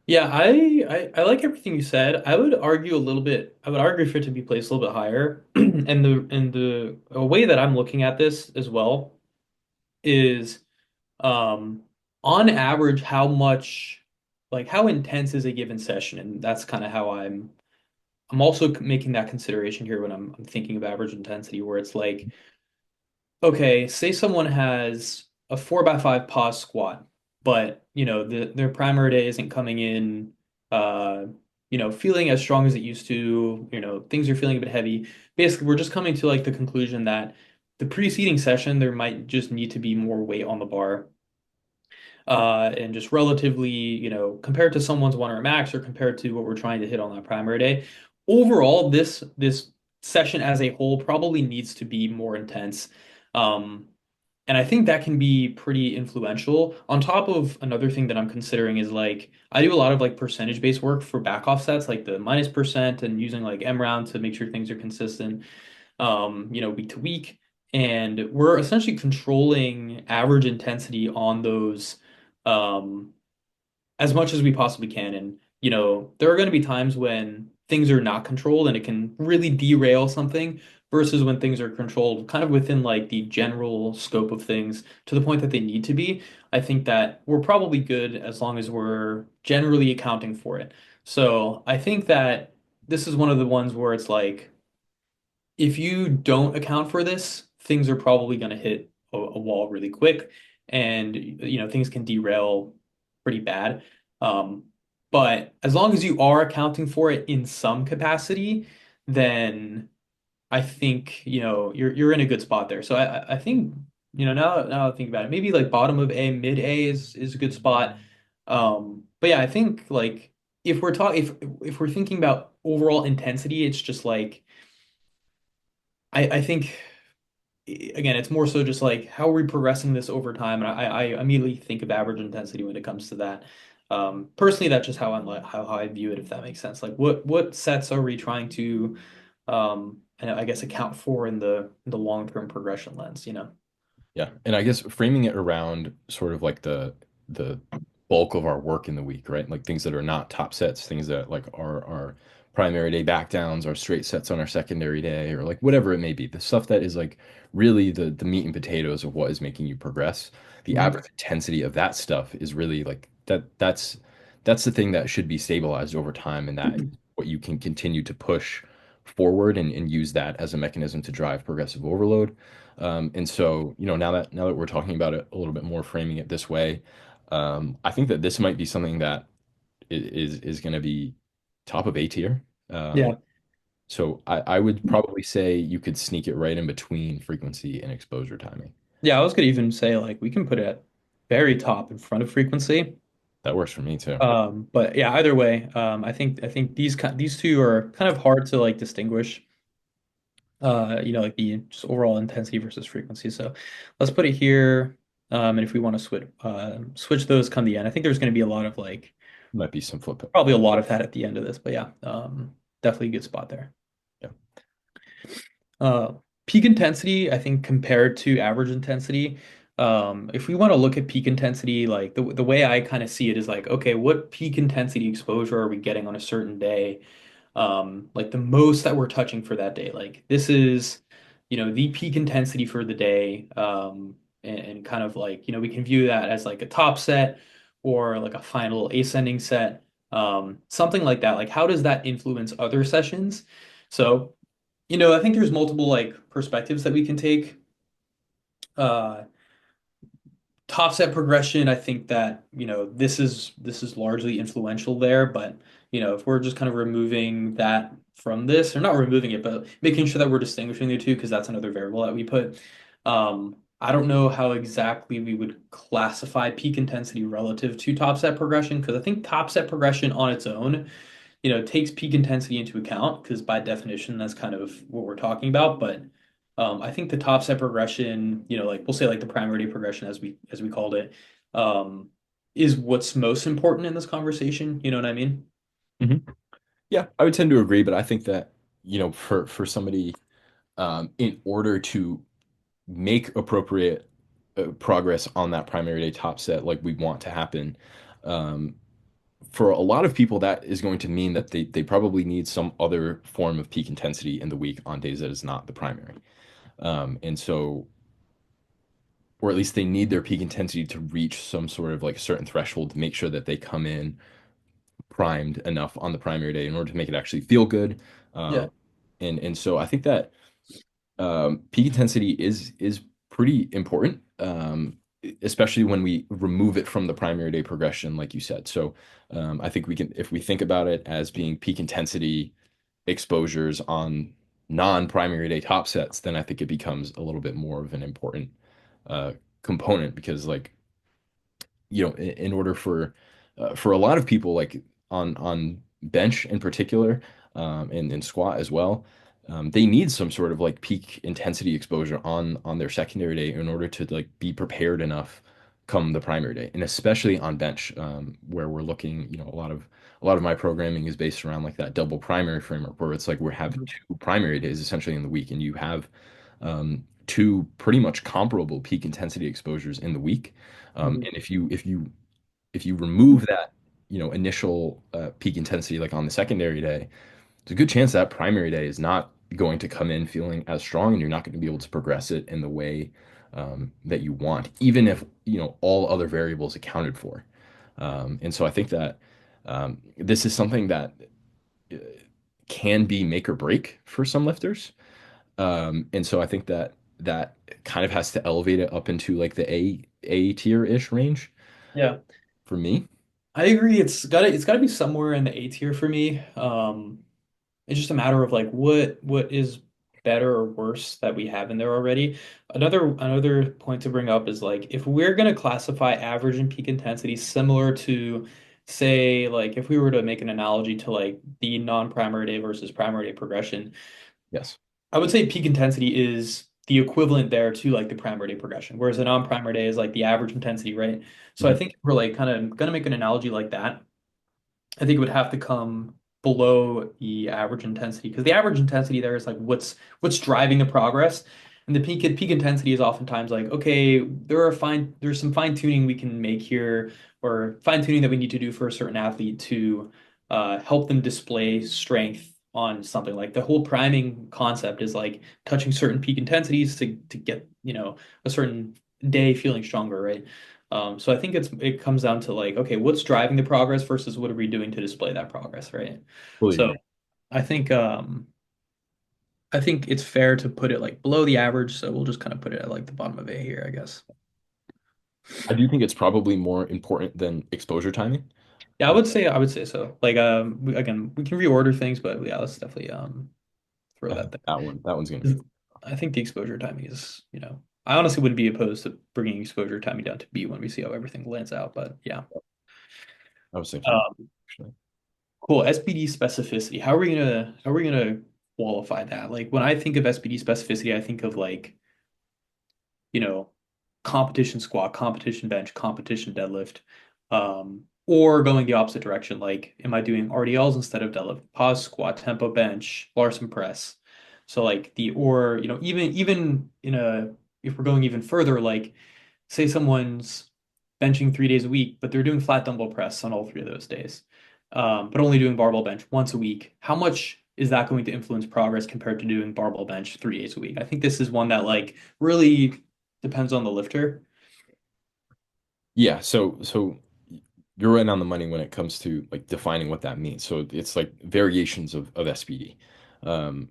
A: Yeah, I like everything you said. I would argue a little bit, I would argue for it to be placed a little bit higher. And the a way that I'm looking at this as well is um on average how much like how intense is a given session? And that's kind of how I'm also making that consideration here when I'm thinking of average intensity, where it's like, okay, say someone has a 4x5 pause squat, but their primary day isn't coming in uh feeling as strong as it used to, things are feeling a bit heavy. Basically, we're just coming to like the conclusion that the preceding session there might just need to be more weight on the bar. And just relatively, compared to someone's 1 RM max or compared to what we're trying to hit on that primary day. Overall, this session as a whole probably needs to be more intense. Um, and I think that can be pretty influential. On top of another thing that I'm considering is like I do a lot of like percentage based work for back offsets, like the minus percent and using like M round to make sure things are consistent, week to week. And we're essentially controlling average intensity on those um, as much as we possibly can. And, there are going to be times when things are not controlled and it can really derail something versus when things are controlled kind of within like the general scope of things to the point that they need to be. I think that we're probably good as long as we're generally accounting for it. So I think that this is one of the ones where it's like, if you don't account for this, things are probably going to hit a wall really quick, and things can derail pretty bad. Um, but as long as you are accounting for it in some capacity, then I think you're in a good spot there. So I think now I think about it, maybe like bottom of A, mid A is a good spot. But yeah, I think like if we're thinking about overall intensity, it's just like I think again, it's more so just like how are we progressing this over time, and I immediately think of average intensity when it comes to that. Personally, that's just how how I view it, if that makes sense. Like what sets are we trying to, and I guess account for in the long term progression lens,
B: Yeah, and I guess framing it around sort of like the bulk of our work in the week, right? Like things that are not top sets, things that like are our primary day back downs, our straight sets on our secondary day, or like whatever it may be. The stuff that is like really the meat and potatoes of what is making you progress. The
A: Mhm.
B: average intensity of that stuff is really like that's the thing that should be stabilized over time, and that is what you can continue to push forward and use that as a mechanism to drive progressive overload. And so, now that we're talking about it a little bit more, framing it this way, I think that this might be something that is going to be top of A tier. Um,
A: Yeah.
B: so I would probably say you could sneak it right in between frequency and exposure timing.
A: Yeah, I was gonna even say like we can put it at very top in front of frequency.
B: That works for me too.
A: But yeah, either way, I think these two are kind of hard to like distinguish. Like the just overall intensity versus frequency. So let's put it here. And if we want to switch those come the end, I think there's going to be a lot of like
B: Might be some flip.
A: probably a lot of that at the end of this. But yeah, definitely a good spot there.
B: Yeah.
A: Uh, Peak intensity, I think compared to average intensity, if we want to look at peak intensity, like the way I kind of see it is like, okay, what peak intensity exposure are we getting on a certain day? Like the most that we're touching for that day. Like this is, the peak intensity for the day. And kind of like, we can view that as like a top set or like a final ascending set. Something like that. Like how does that influence other sessions? So, I think there's multiple like perspectives that we can take. Uh, Top set progression, I think that, this is largely influential there, but if we're just kind of removing that from this, or not removing it, but making sure that we're distinguishing the two, because that's another variable that we put. I don't know how exactly we would classify peak intensity relative to top set progression, because I think top set progression on its own takes peak intensity into account because by definition, that's kind of what we're talking about. But I think the top set progression, like we'll say like the primary day progression as we called it, um, is what's most important in this conversation. You know what I mean?
B: hmm Yeah, I would tend to agree, but I think that, for somebody, in order to make appropriate progress on that primary day top set like we want to happen, um, for a lot of people, that is going to mean that they probably need some other form of peak intensity in the week on days that is not the primary. And so, or at least they need their peak intensity to reach some sort of like certain threshold to make sure that they come in primed enough on the primary day in order to make it actually feel good.
A: Yeah.
B: Um, and so I think that peak intensity is pretty important, especially when we remove it from the primary day progression, like you said. So I think we can, if we think about it as being peak intensity exposures on non-primary day top sets, then I think it becomes a little bit more of an important uh, component because, like, in order for a lot of people, like on bench in particular, and squat as well, they need some sort of like peak intensity exposure on their secondary day in order to like be prepared enough come the primary day, and especially on bench, where we're looking, a lot of my programming is based around like that double primary framework where it's like we have
A: Mhm.
B: two primary days essentially in the week, and you have two pretty much comparable peak intensity exposures in the week.
A: Mhm.
B: And if you remove that, initial peak intensity like on the secondary day, there's a good chance that primary day is not going to come in feeling as strong, and you're not going to be able to progress it in the way that you want, even if all other variables accounted for. And so I think that this is something that uh, can be make or break for some lifters. And so I think that that kind of has to elevate it up into like the A tier ish range
A: Yeah.
B: for me.
A: I agree. It's gotta be somewhere in the A tier for me. It's just a matter of like what is better or worse that we have in there already. Another point to bring up is like if we're gonna classify average and peak intensity similar to say like if we were to make an analogy to like the non-primary day versus primary day progression,
B: Yes.
A: I would say peak intensity is the equivalent there to like the primary day progression, whereas the non-primary day is like the average intensity, right? So I
B: Mhm.
A: think if we're like kind of gonna make an analogy like that, I think it would have to come below the average intensity because the average intensity there is like what's driving the progress, and the peak intensity is oftentimes like okay, there's some fine tuning we can make here or fine tuning that we need to do for a certain athlete to help them display strength on something. Like the whole priming concept is like touching certain peak intensities to get a certain day feeling stronger, right? So I think it comes down to like, okay, what's driving the progress versus what are we doing to display that progress, right?
B: Fully
A: So
B: agree.
A: I think I think it's fair to put it like below the average, so we'll just kind of put it at like the bottom of A here, I guess.
B: I do think it's probably more important than exposure timing.
A: Yeah,
B: Uh,
A: I would say so. Like again, we can reorder things, but yeah, let's definitely throw
B: I think
A: that there.
B: that one's gonna be.
A: I think the exposure timing is, I honestly wouldn't be opposed to bringing exposure timing down to B when we see how everything lands out, but yeah.
B: I was thinking
A: Um,
B: actually.
A: cool. SPD specificity. How are we gonna qualify that? Like when I think of SPD specificity, I think of like, you know, competition squat, competition bench, competition deadlift, or going the opposite direction. Like, am I doing RDLs instead of deadlift? Pause squat, tempo bench, Larson press. So like or even in a if we're going even further, like say someone's benching 3 days a week, but they're doing flat dumbbell press on all three of those days, but only doing barbell bench once a week. How much is that going to influence progress compared to doing barbell bench 3 days a week? I think this is one that like really depends on the lifter.
B: Yeah, so you're right on the money when it comes to like defining what that means. So it's like variations of SPD,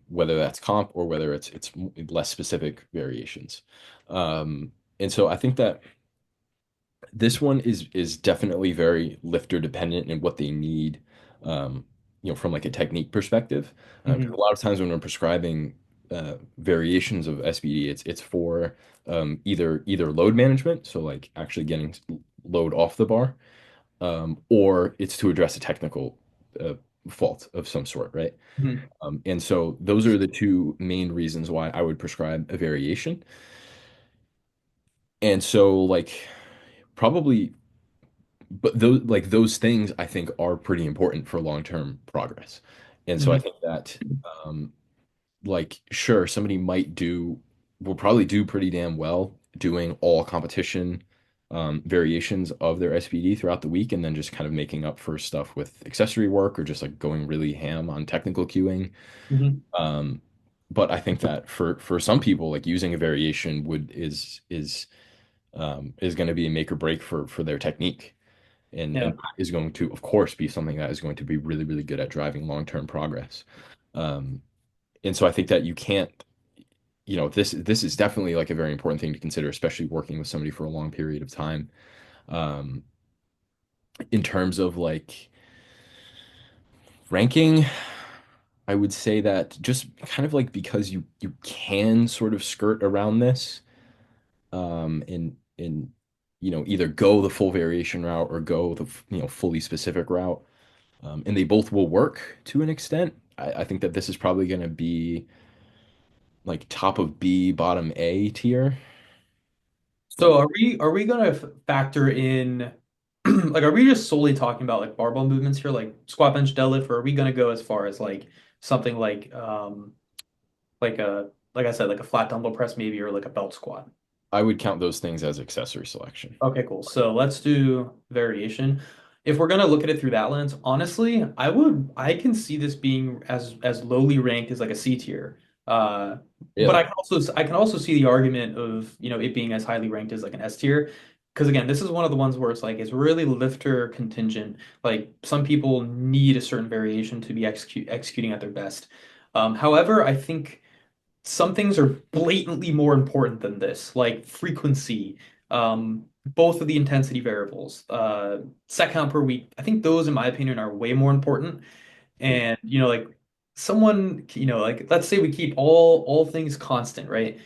B: whether that's comp or whether it's less specific variations. And so I think that this one is definitely very lifter dependent in what they need, um, from like a technique perspective. 'Cause a
A: Hmm.
B: lot of times when we're prescribing variations of SBD, it's for either load management, so like actually getting load off the bar, or it's to address a technical uh, fault of some sort, right?
A: Hmm.
B: And so those are the two main reasons why I would prescribe a variation. And so like probably but those things I think are pretty important for long-term progress. And so I
A: Hmm.
B: think that um like sure somebody will probably do pretty damn well doing all competition variations of their SPD throughout the week and then just kind of making up for stuff with accessory work or just like going really ham on technical cueing.
A: Hmm.
B: Um but I think that for some people like using a variation would is going to be a make or break for their technique and
A: Yeah.
B: that is going to, of course, be something that is going to be really, really good at driving long-term progress. Um, and so I think that you can't, this is definitely like a very important thing to consider, especially working with somebody for a long period of time. Um, in terms of like ranking, I would say that just kind of like because you can sort of skirt around this, in either go the full variation route or go the fully specific route. And they both will work to an extent. I think that this is probably going to be like top of B, bottom A tier.
A: So
B: Like
A: are we gonna factor in like are we just solely talking about like barbell movements here, like squat bench deadlift, or are we gonna go as far as like something like a like I said, like a flat dumbbell press maybe or like a belt squat?
B: I would count those things as accessory selection.
A: Okay, cool. So let's do variation. If we're gonna look at it through that lens, honestly, I can see this being as lowly ranked as like a C tier. Uh, but
B: Really?
A: I can also see the argument of, it being as highly ranked as like an S tier. Because again, this is one of the ones where it's like it's really lifter contingent. Like some people need a certain variation to be executing at their best. However, I think some things are blatantly more important than this, like frequency, both of the intensity variables, set count per week. I think those, in my opinion, are way more important.
B: Yeah.
A: And like someone, like let's say we keep all things constant, right?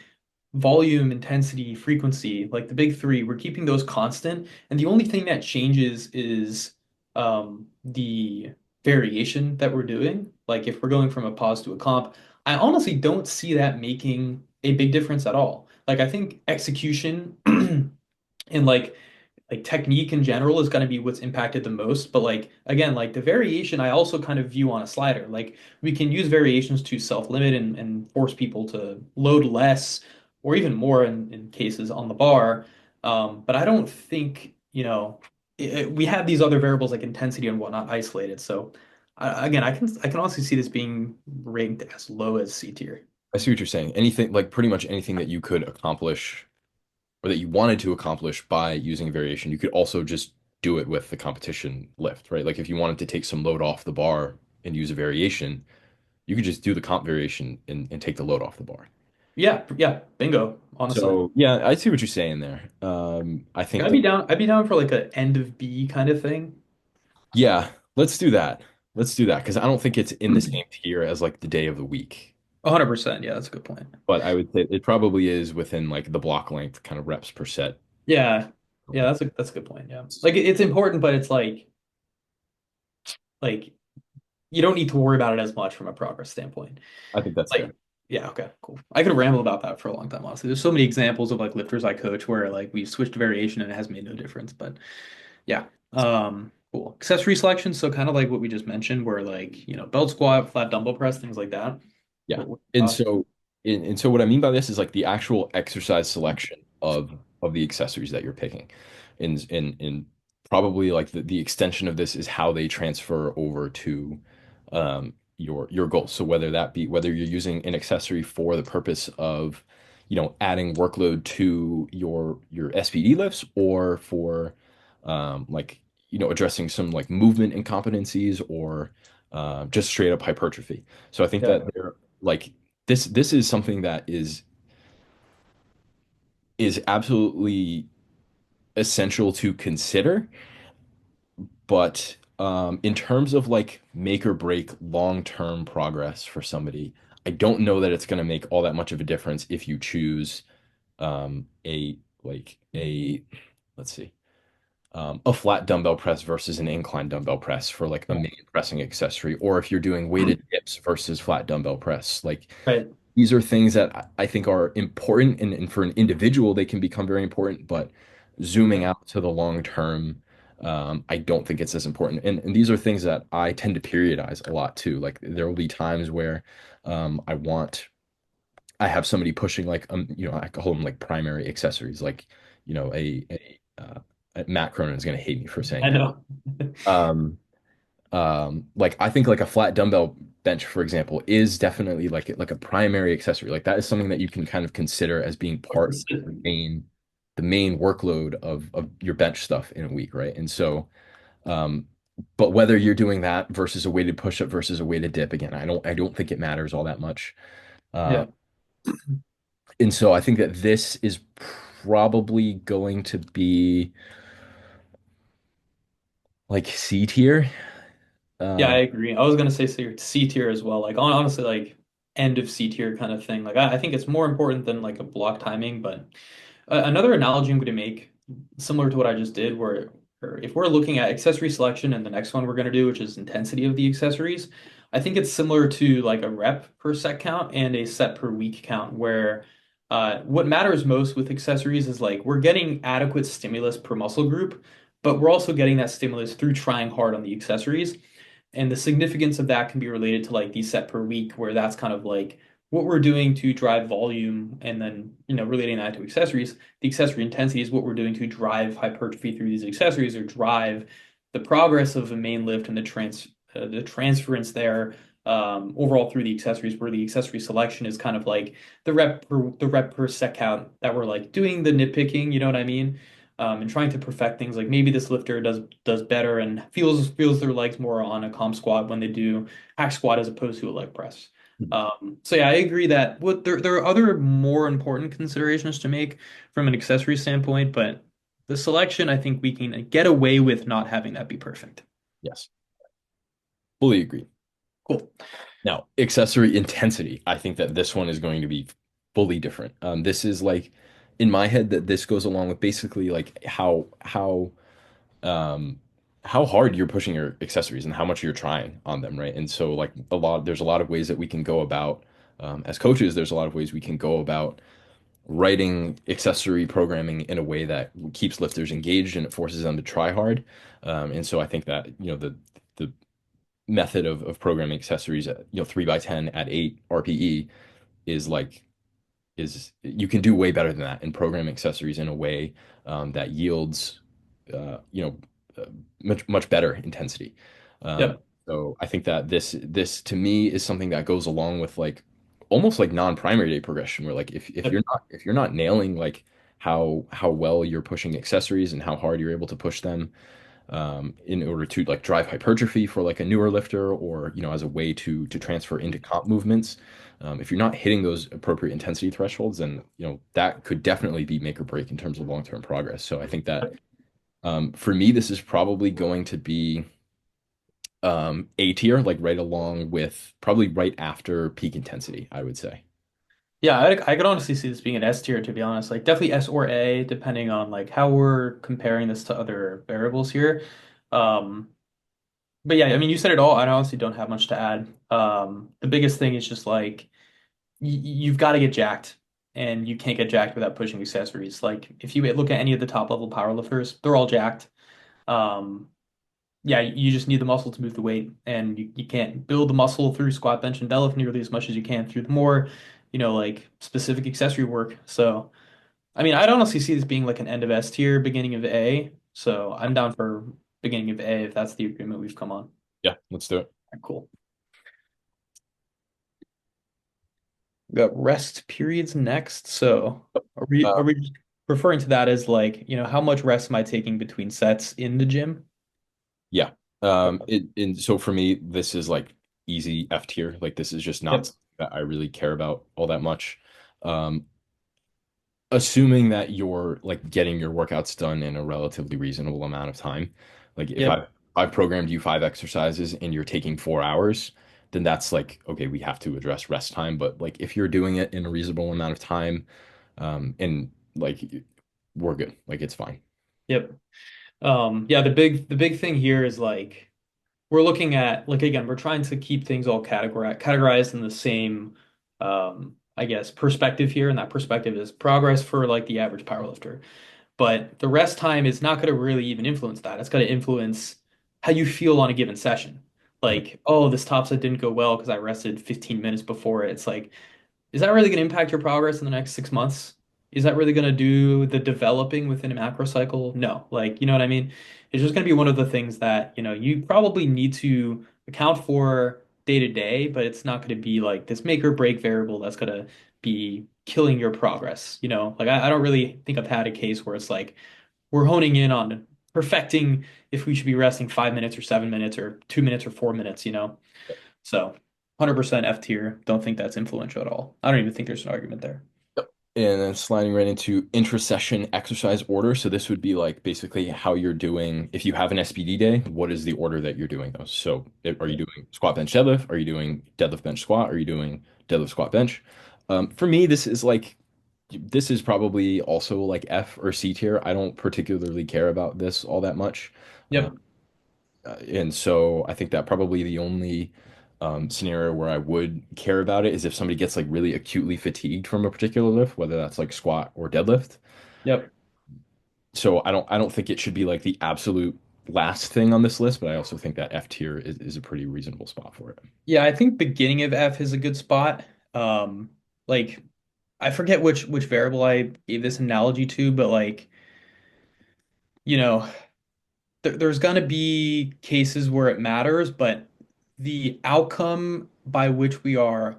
A: Volume, intensity, frequency, like the big three, we're keeping those constant. And the only thing that changes is the variation that we're doing. Like if we're going from a pause to a comp, I honestly don't see that making a big difference at all. Like I think execution and like technique in general is going to be what's impacted the most. But like again, like the variation, I also kind of view on a slider. Like we can use variations to self-limit and force people to load less or even more in cases on the bar. But I don't think, we have these other variables like intensity and whatnot isolated. So again, I can honestly see this being ranked as low as C tier.
B: I see what you're saying. Anything, like pretty much anything that you could accomplish or that you wanted to accomplish by using a variation, you could also just do it with the competition lift, right? Like if you wanted to take some load off the bar and use a variation, you could just do the comp variation and take the load off the bar.
A: Yeah, yeah, bingo, honestly.
B: So yeah, I see what you're saying there. I
A: Like,
B: think that
A: I'd be down for like a end of B kind of thing.
B: yeah, let's do that. Let's do that because I don't think it's in the same tier as like the day of the week.
A: 100%. Yeah, that's a good point.
B: But I would say it probably is within like the block length kind of reps per set.
A: Yeah. Yeah, that's a good point. Yeah. Like it's important, but it's like you don't need to worry about it as much from a progress standpoint.
B: I think that's
A: Like,
B: fair.
A: yeah, okay, cool. I could ramble about that for a long time, honestly. There's so many examples of like lifters I coach where like we've switched variation and it has made no difference. But yeah. Cool. Accessory selection, so kind of like what we just mentioned, where like, belt squat, flat dumbbell press, things like that.
B: Yeah.
A: What
B: And
A: thoughts?
B: so and so what I mean by this is like the actual exercise selection of the accessories that you're picking. And probably like the extension of this is how they transfer over to your goals. So whether that be whether you're using an accessory for the purpose of, adding workload to your SPD lifts or for like, addressing some like movement incompetencies or just straight up hypertrophy. So I think
A: Yeah.
B: that they're like this is something that is absolutely essential to consider, but in terms of like make or break long-term progress for somebody, I don't know that it's going to make all that much of a difference if you choose a like a let's see a flat dumbbell press versus an incline dumbbell press for like a
A: Yeah.
B: main pressing accessory, or if you're doing weighted dips versus flat dumbbell press. Like
A: Right.
B: these are things that I think are important, and for an individual, they can become very important, but zooming
A: Yeah.
B: out to the long term, I don't think it's as important. And these are things that I tend to periodize a lot too. Like there will be times where I have somebody pushing like I call them like primary accessories, like Matt Cronin is going to hate me for saying
A: I
B: that.
A: know.
B: Um, like I think like a flat dumbbell bench, for example, is definitely like a primary accessory. Like that is something that you can kind of consider as being part of the main workload of your bench stuff in a week, right? And so, um, but whether you're doing that versus a weighted push-up versus a weighted dip, again, I don't think it matters all that much. Uh,
A: Yeah.
B: and so I think that this is probably going to be like C tier.
A: Yeah, I
B: Um,
A: agree. I was gonna say C tier as well. Like honestly, like end of C tier kind of thing. Like I think it's more important than like a block timing. But another analogy I'm going to make, similar to what I just did, where if we're looking at accessory selection and the next one we're going to do, which is intensity of the accessories, I think it's similar to like a rep per set count and a set per week count, where what matters most with accessories is like we're getting adequate stimulus per muscle group, but we're also getting that stimulus through trying hard on the accessories. And the significance of that can be related to like the set per week, where that's kind of like what we're doing to drive volume, and then relating that to accessories. The accessory intensity is what we're doing to drive hypertrophy through these accessories, or drive the progress of a main lift and the transference there, overall through the accessories, where the accessory selection is kind of like the rep per set count that we're like doing the nitpicking, you know what I mean? And trying to perfect things, like maybe this lifter does better and feels their legs more on a comp squat when they do hack squat as opposed to a leg press. So yeah, I agree that there are other more important considerations to make from an accessory standpoint, but the selection, I think we can get away with not having that be perfect.
B: yes, fully agree.
A: Cool.
B: Now, accessory intensity. I think that this one is going to be fully different. This is like in my head that this goes along with basically like um how hard you're pushing your accessories and how much you're trying on them, right? And so like there's a lot of ways that we can go about as coaches, there's a lot of ways we can go about writing accessory programming in a way that keeps lifters engaged and it forces them to try hard. And so I think that, the method of programming accessories at 3 by 10 at 8 RPE is like is you can do way better than that and program accessories in a way that yields you know uh, much better intensity. Um,
A: Yep.
B: so I think that this to me is something that goes along with like almost like non-primary day progression where like if
A: Yep.
B: you're not nailing like how well you're pushing accessories and how hard you're able to push them, in order to like drive hypertrophy for like a newer lifter or as a way to transfer into comp movements. If you're not hitting those appropriate intensity thresholds, then that could definitely be make or break in terms of long-term progress. So I think that for me, this is probably going to be A tier, like right along with probably right after peak intensity, I would say.
A: Yeah, I could honestly see this being an S tier, to be honest. Like definitely S or A, depending on like how we're comparing this to other variables here. Um, but yeah, I mean, you said it all. I honestly don't have much to add. The biggest thing is just like you've got to get jacked, and you can't get jacked without pushing accessories. Like if you look at any of the top level powerlifters, they're all jacked. Um, yeah, you just need the muscle to move the weight, and you can't build the muscle through squat, bench, and deadlift nearly as much as you can through the more, like specific accessory work. So, I mean, I'd honestly see this being like an end of S tier, beginning of A. So I'm down for beginning of A if that's the agreement we've come on.
B: Yeah, let's do it.
A: Cool. We got rest periods next. So are we
B: Uh,
A: are we just referring to that as like, how much rest am I taking between sets in the gym?
B: yeah. And so for me, this is like easy F tier. Like this is just not
A: Yep.
B: something that I really care about all that much. Um, assuming that you're like getting your workouts done in a relatively reasonable amount of time. Like if
A: Yep.
B: I've programmed you 5 exercises and you're taking 4 hours, then that's like, okay, we have to address rest time. But like if you're doing it in a reasonable amount of time, and like we're good. Like it's fine.
A: Yep. Yeah, the big thing here is like we're looking at like again, we're trying to keep things all categorized in the same I guess perspective here, and that perspective is progress for like the average powerlifter. But the rest time is not going to really even influence that. It's going to influence how you feel on a given session.
B: Mhm.
A: Like, oh, this top set didn't go well because I rested 15 minutes before it. It's like, is that really going to impact your progress in the next 6 months? Is that really going to do the developing within a macro cycle? No. Like, you know what I mean? It's just going to be one of the things that, you probably need to account for day to day, but it's not going to be like this make or break variable that's going to be killing your progress. Like I don't really think I've had a case where it's like we're honing in on perfecting if we should be resting 5 minutes or 7 minutes or 2 minutes or 4 minutes. So 100% F tier. Don't think that's influential at all. I don't even think there's an argument there.
B: And then sliding right into intra-session exercise order. So this would be like basically how you're doing. If you have an SPD day, what is the order that you're doing those? So are you
A: Yeah.
B: doing squat, bench, deadlift? Are you doing deadlift, bench, squat? Are you doing deadlift, squat, bench? For me, this is probably also like F or C tier. I don't particularly care about this all that much.
A: Yep.
B: And so I think that probably the only scenario where I would care about it is if somebody gets like really acutely fatigued from a particular lift, whether that's like squat or deadlift.
A: Yep.
B: So I don't think it should be like the absolute last thing on this list, but I also think that F tier is a pretty reasonable spot for it.
A: Yeah, I think beginning of F is a good spot. Like I forget which variable I gave this analogy to, but like, you know, there's gonna be cases where it matters, but the outcome by which we are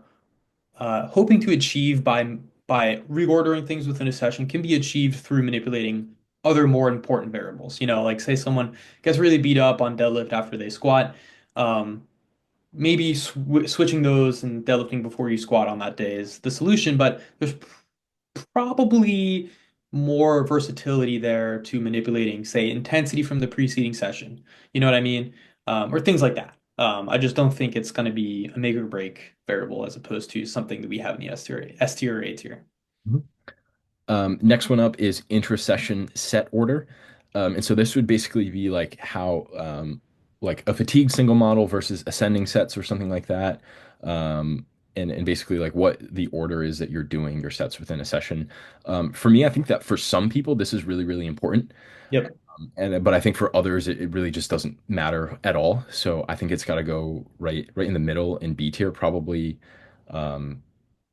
A: hoping to achieve by reordering things within a session can be achieved through manipulating other more important variables. Like say someone gets really beat up on deadlift after they squat. Maybe switching those and deadlifting before you squat on that day is the solution, but there's probably more versatility there to manipulating, say, intensity from the preceding session. You know what I mean? Or things like that. I just don't think it's going to be a make or break variable as opposed to something that we have in the S tier or A tier.
B: Mhm. Next one up is intra-session set order. And so this would basically be like how like a fatigue single model versus ascending sets or something like that. And basically like what the order is that you're doing your sets within a session. For me, I think that for some people this is really, really important.
A: Yep.
B: And but I think for others it really just doesn't matter at all. So I think it's got to go right in the middle in B tier, um,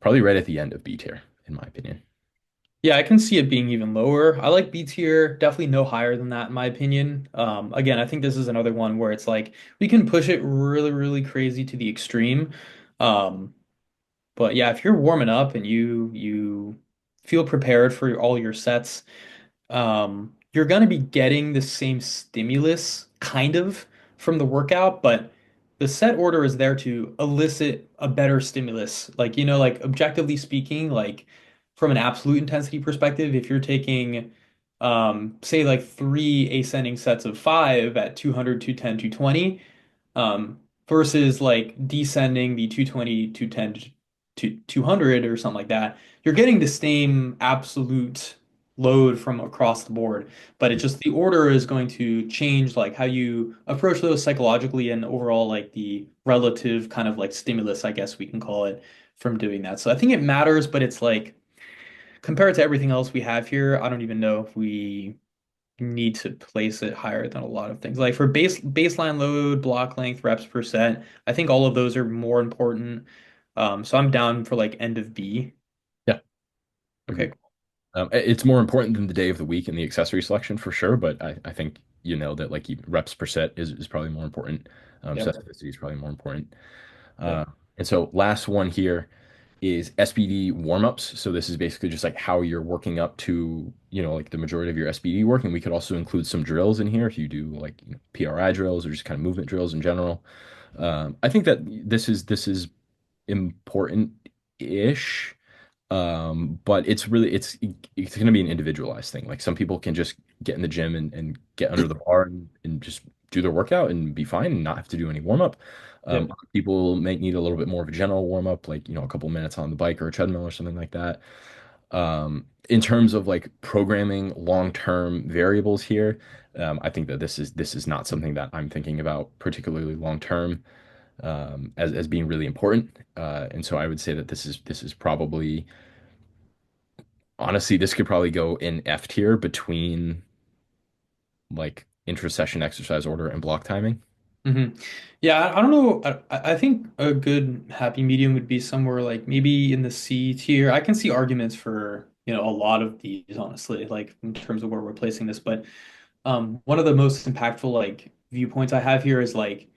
B: probably right at the end of B tier, in my opinion.
A: Yeah, I can see it being even lower. I like B tier, definitely no higher than that in my opinion. Again, I think this is another one where it's like we can push it really, really crazy to the extreme. Um, But yeah, if you're warming up and you feel prepared for all your sets, you're going to be getting the same stimulus kind of from the workout, but the set order is there to elicit a better stimulus. Like, like objectively speaking, like from an absolute intensity perspective, if you're taking say like three ascending sets of five at 200, 210, 220, versus like descending the 220, 210 to 200 or something like that, you're getting the same absolute load from across the board, but it just the order is going to change like how you approach those psychologically and overall like the relative kind of like stimulus, I guess we can call it, from doing that. So I think it matters, but it's like compared to everything else we have here, I don't even know if we need to place it higher than a lot of things. Like for baseline load, block length, reps per set, I think all of those are more important. So I'm down for like end of B.
B: Yeah,
A: Okay.
B: agreed. It's more important than the day of the week in the accessory selection for sure, but I think you know that like reps per set is probably more important.
A: Yep.
B: Specificity is probably more important.
A: Yep.
B: Uh, and so last one here is SBD warm-ups. So this is basically just like how you're working up to, like the majority of your SBD work. And we could also include some drills in here if you do like PRI drills or just kind of movement drills in general. I think that this is important-ish. But it's going to be an individualized thing. Like some people can just get in the gym and get under the bar and just do their workout and be fine and not have to do any warm up.
A: Yep.
B: Other people may need a little bit more of a general warm up, like a couple minutes on the bike or a treadmill or something like that. In terms of like programming long-term variables here, I think that this is not something that I'm thinking about particularly long term as being really important. And so I would say that this is probably honestly, this could probably go in F tier between like intra-session exercise order and block timing.
A: hmm Yeah, I don't know. I think a good happy medium would be somewhere like maybe in the C tier. I can see arguments for, a lot of these, honestly, like in terms of where we're placing this. But one of the most impactful like viewpoints I have here is like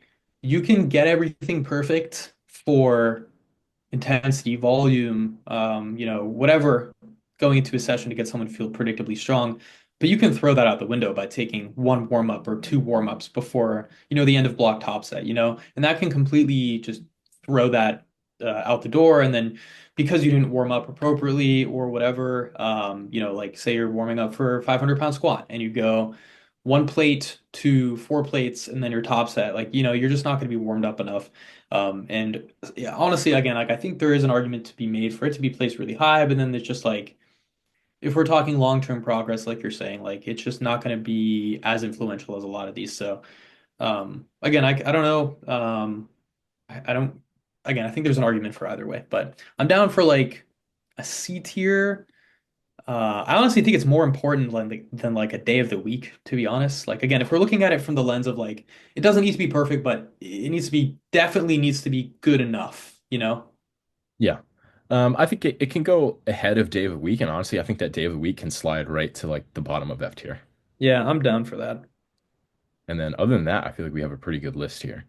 A: you can get everything perfect for intensity, volume, whatever going into a session to get someone to feel predictably strong. But you can throw that out the window by taking one warm up or two warm ups before, the end of block top set, and that can completely just throw that out the door. And then because you didn't warm up appropriately or whatever, like say you're warming up for 500-pound squat and you go one plate to four plates and then your top set, like, you're just not going to be warmed up enough. And yeah, honestly, again, like I think there is an argument to be made for it to be placed really high, but then there's just like if we're talking long-term progress, like you're saying, like it's just not going to be as influential as a lot of these. So again, I don't know. I don't again, I think there's an argument for either way, but I'm down for like a C tier. I honestly think it's more important than like a day of the week, to be honest. Like again, if we're looking at it from the lens of like it doesn't need to be perfect, but it definitely needs to be good enough, you know?
B: Yeah. I think it can go ahead of day of the week, and honestly, I think that day of the week can slide right to like the bottom of F tier.
A: Yeah, I'm down for that.
B: And then other than that, I feel like we have a pretty good list here.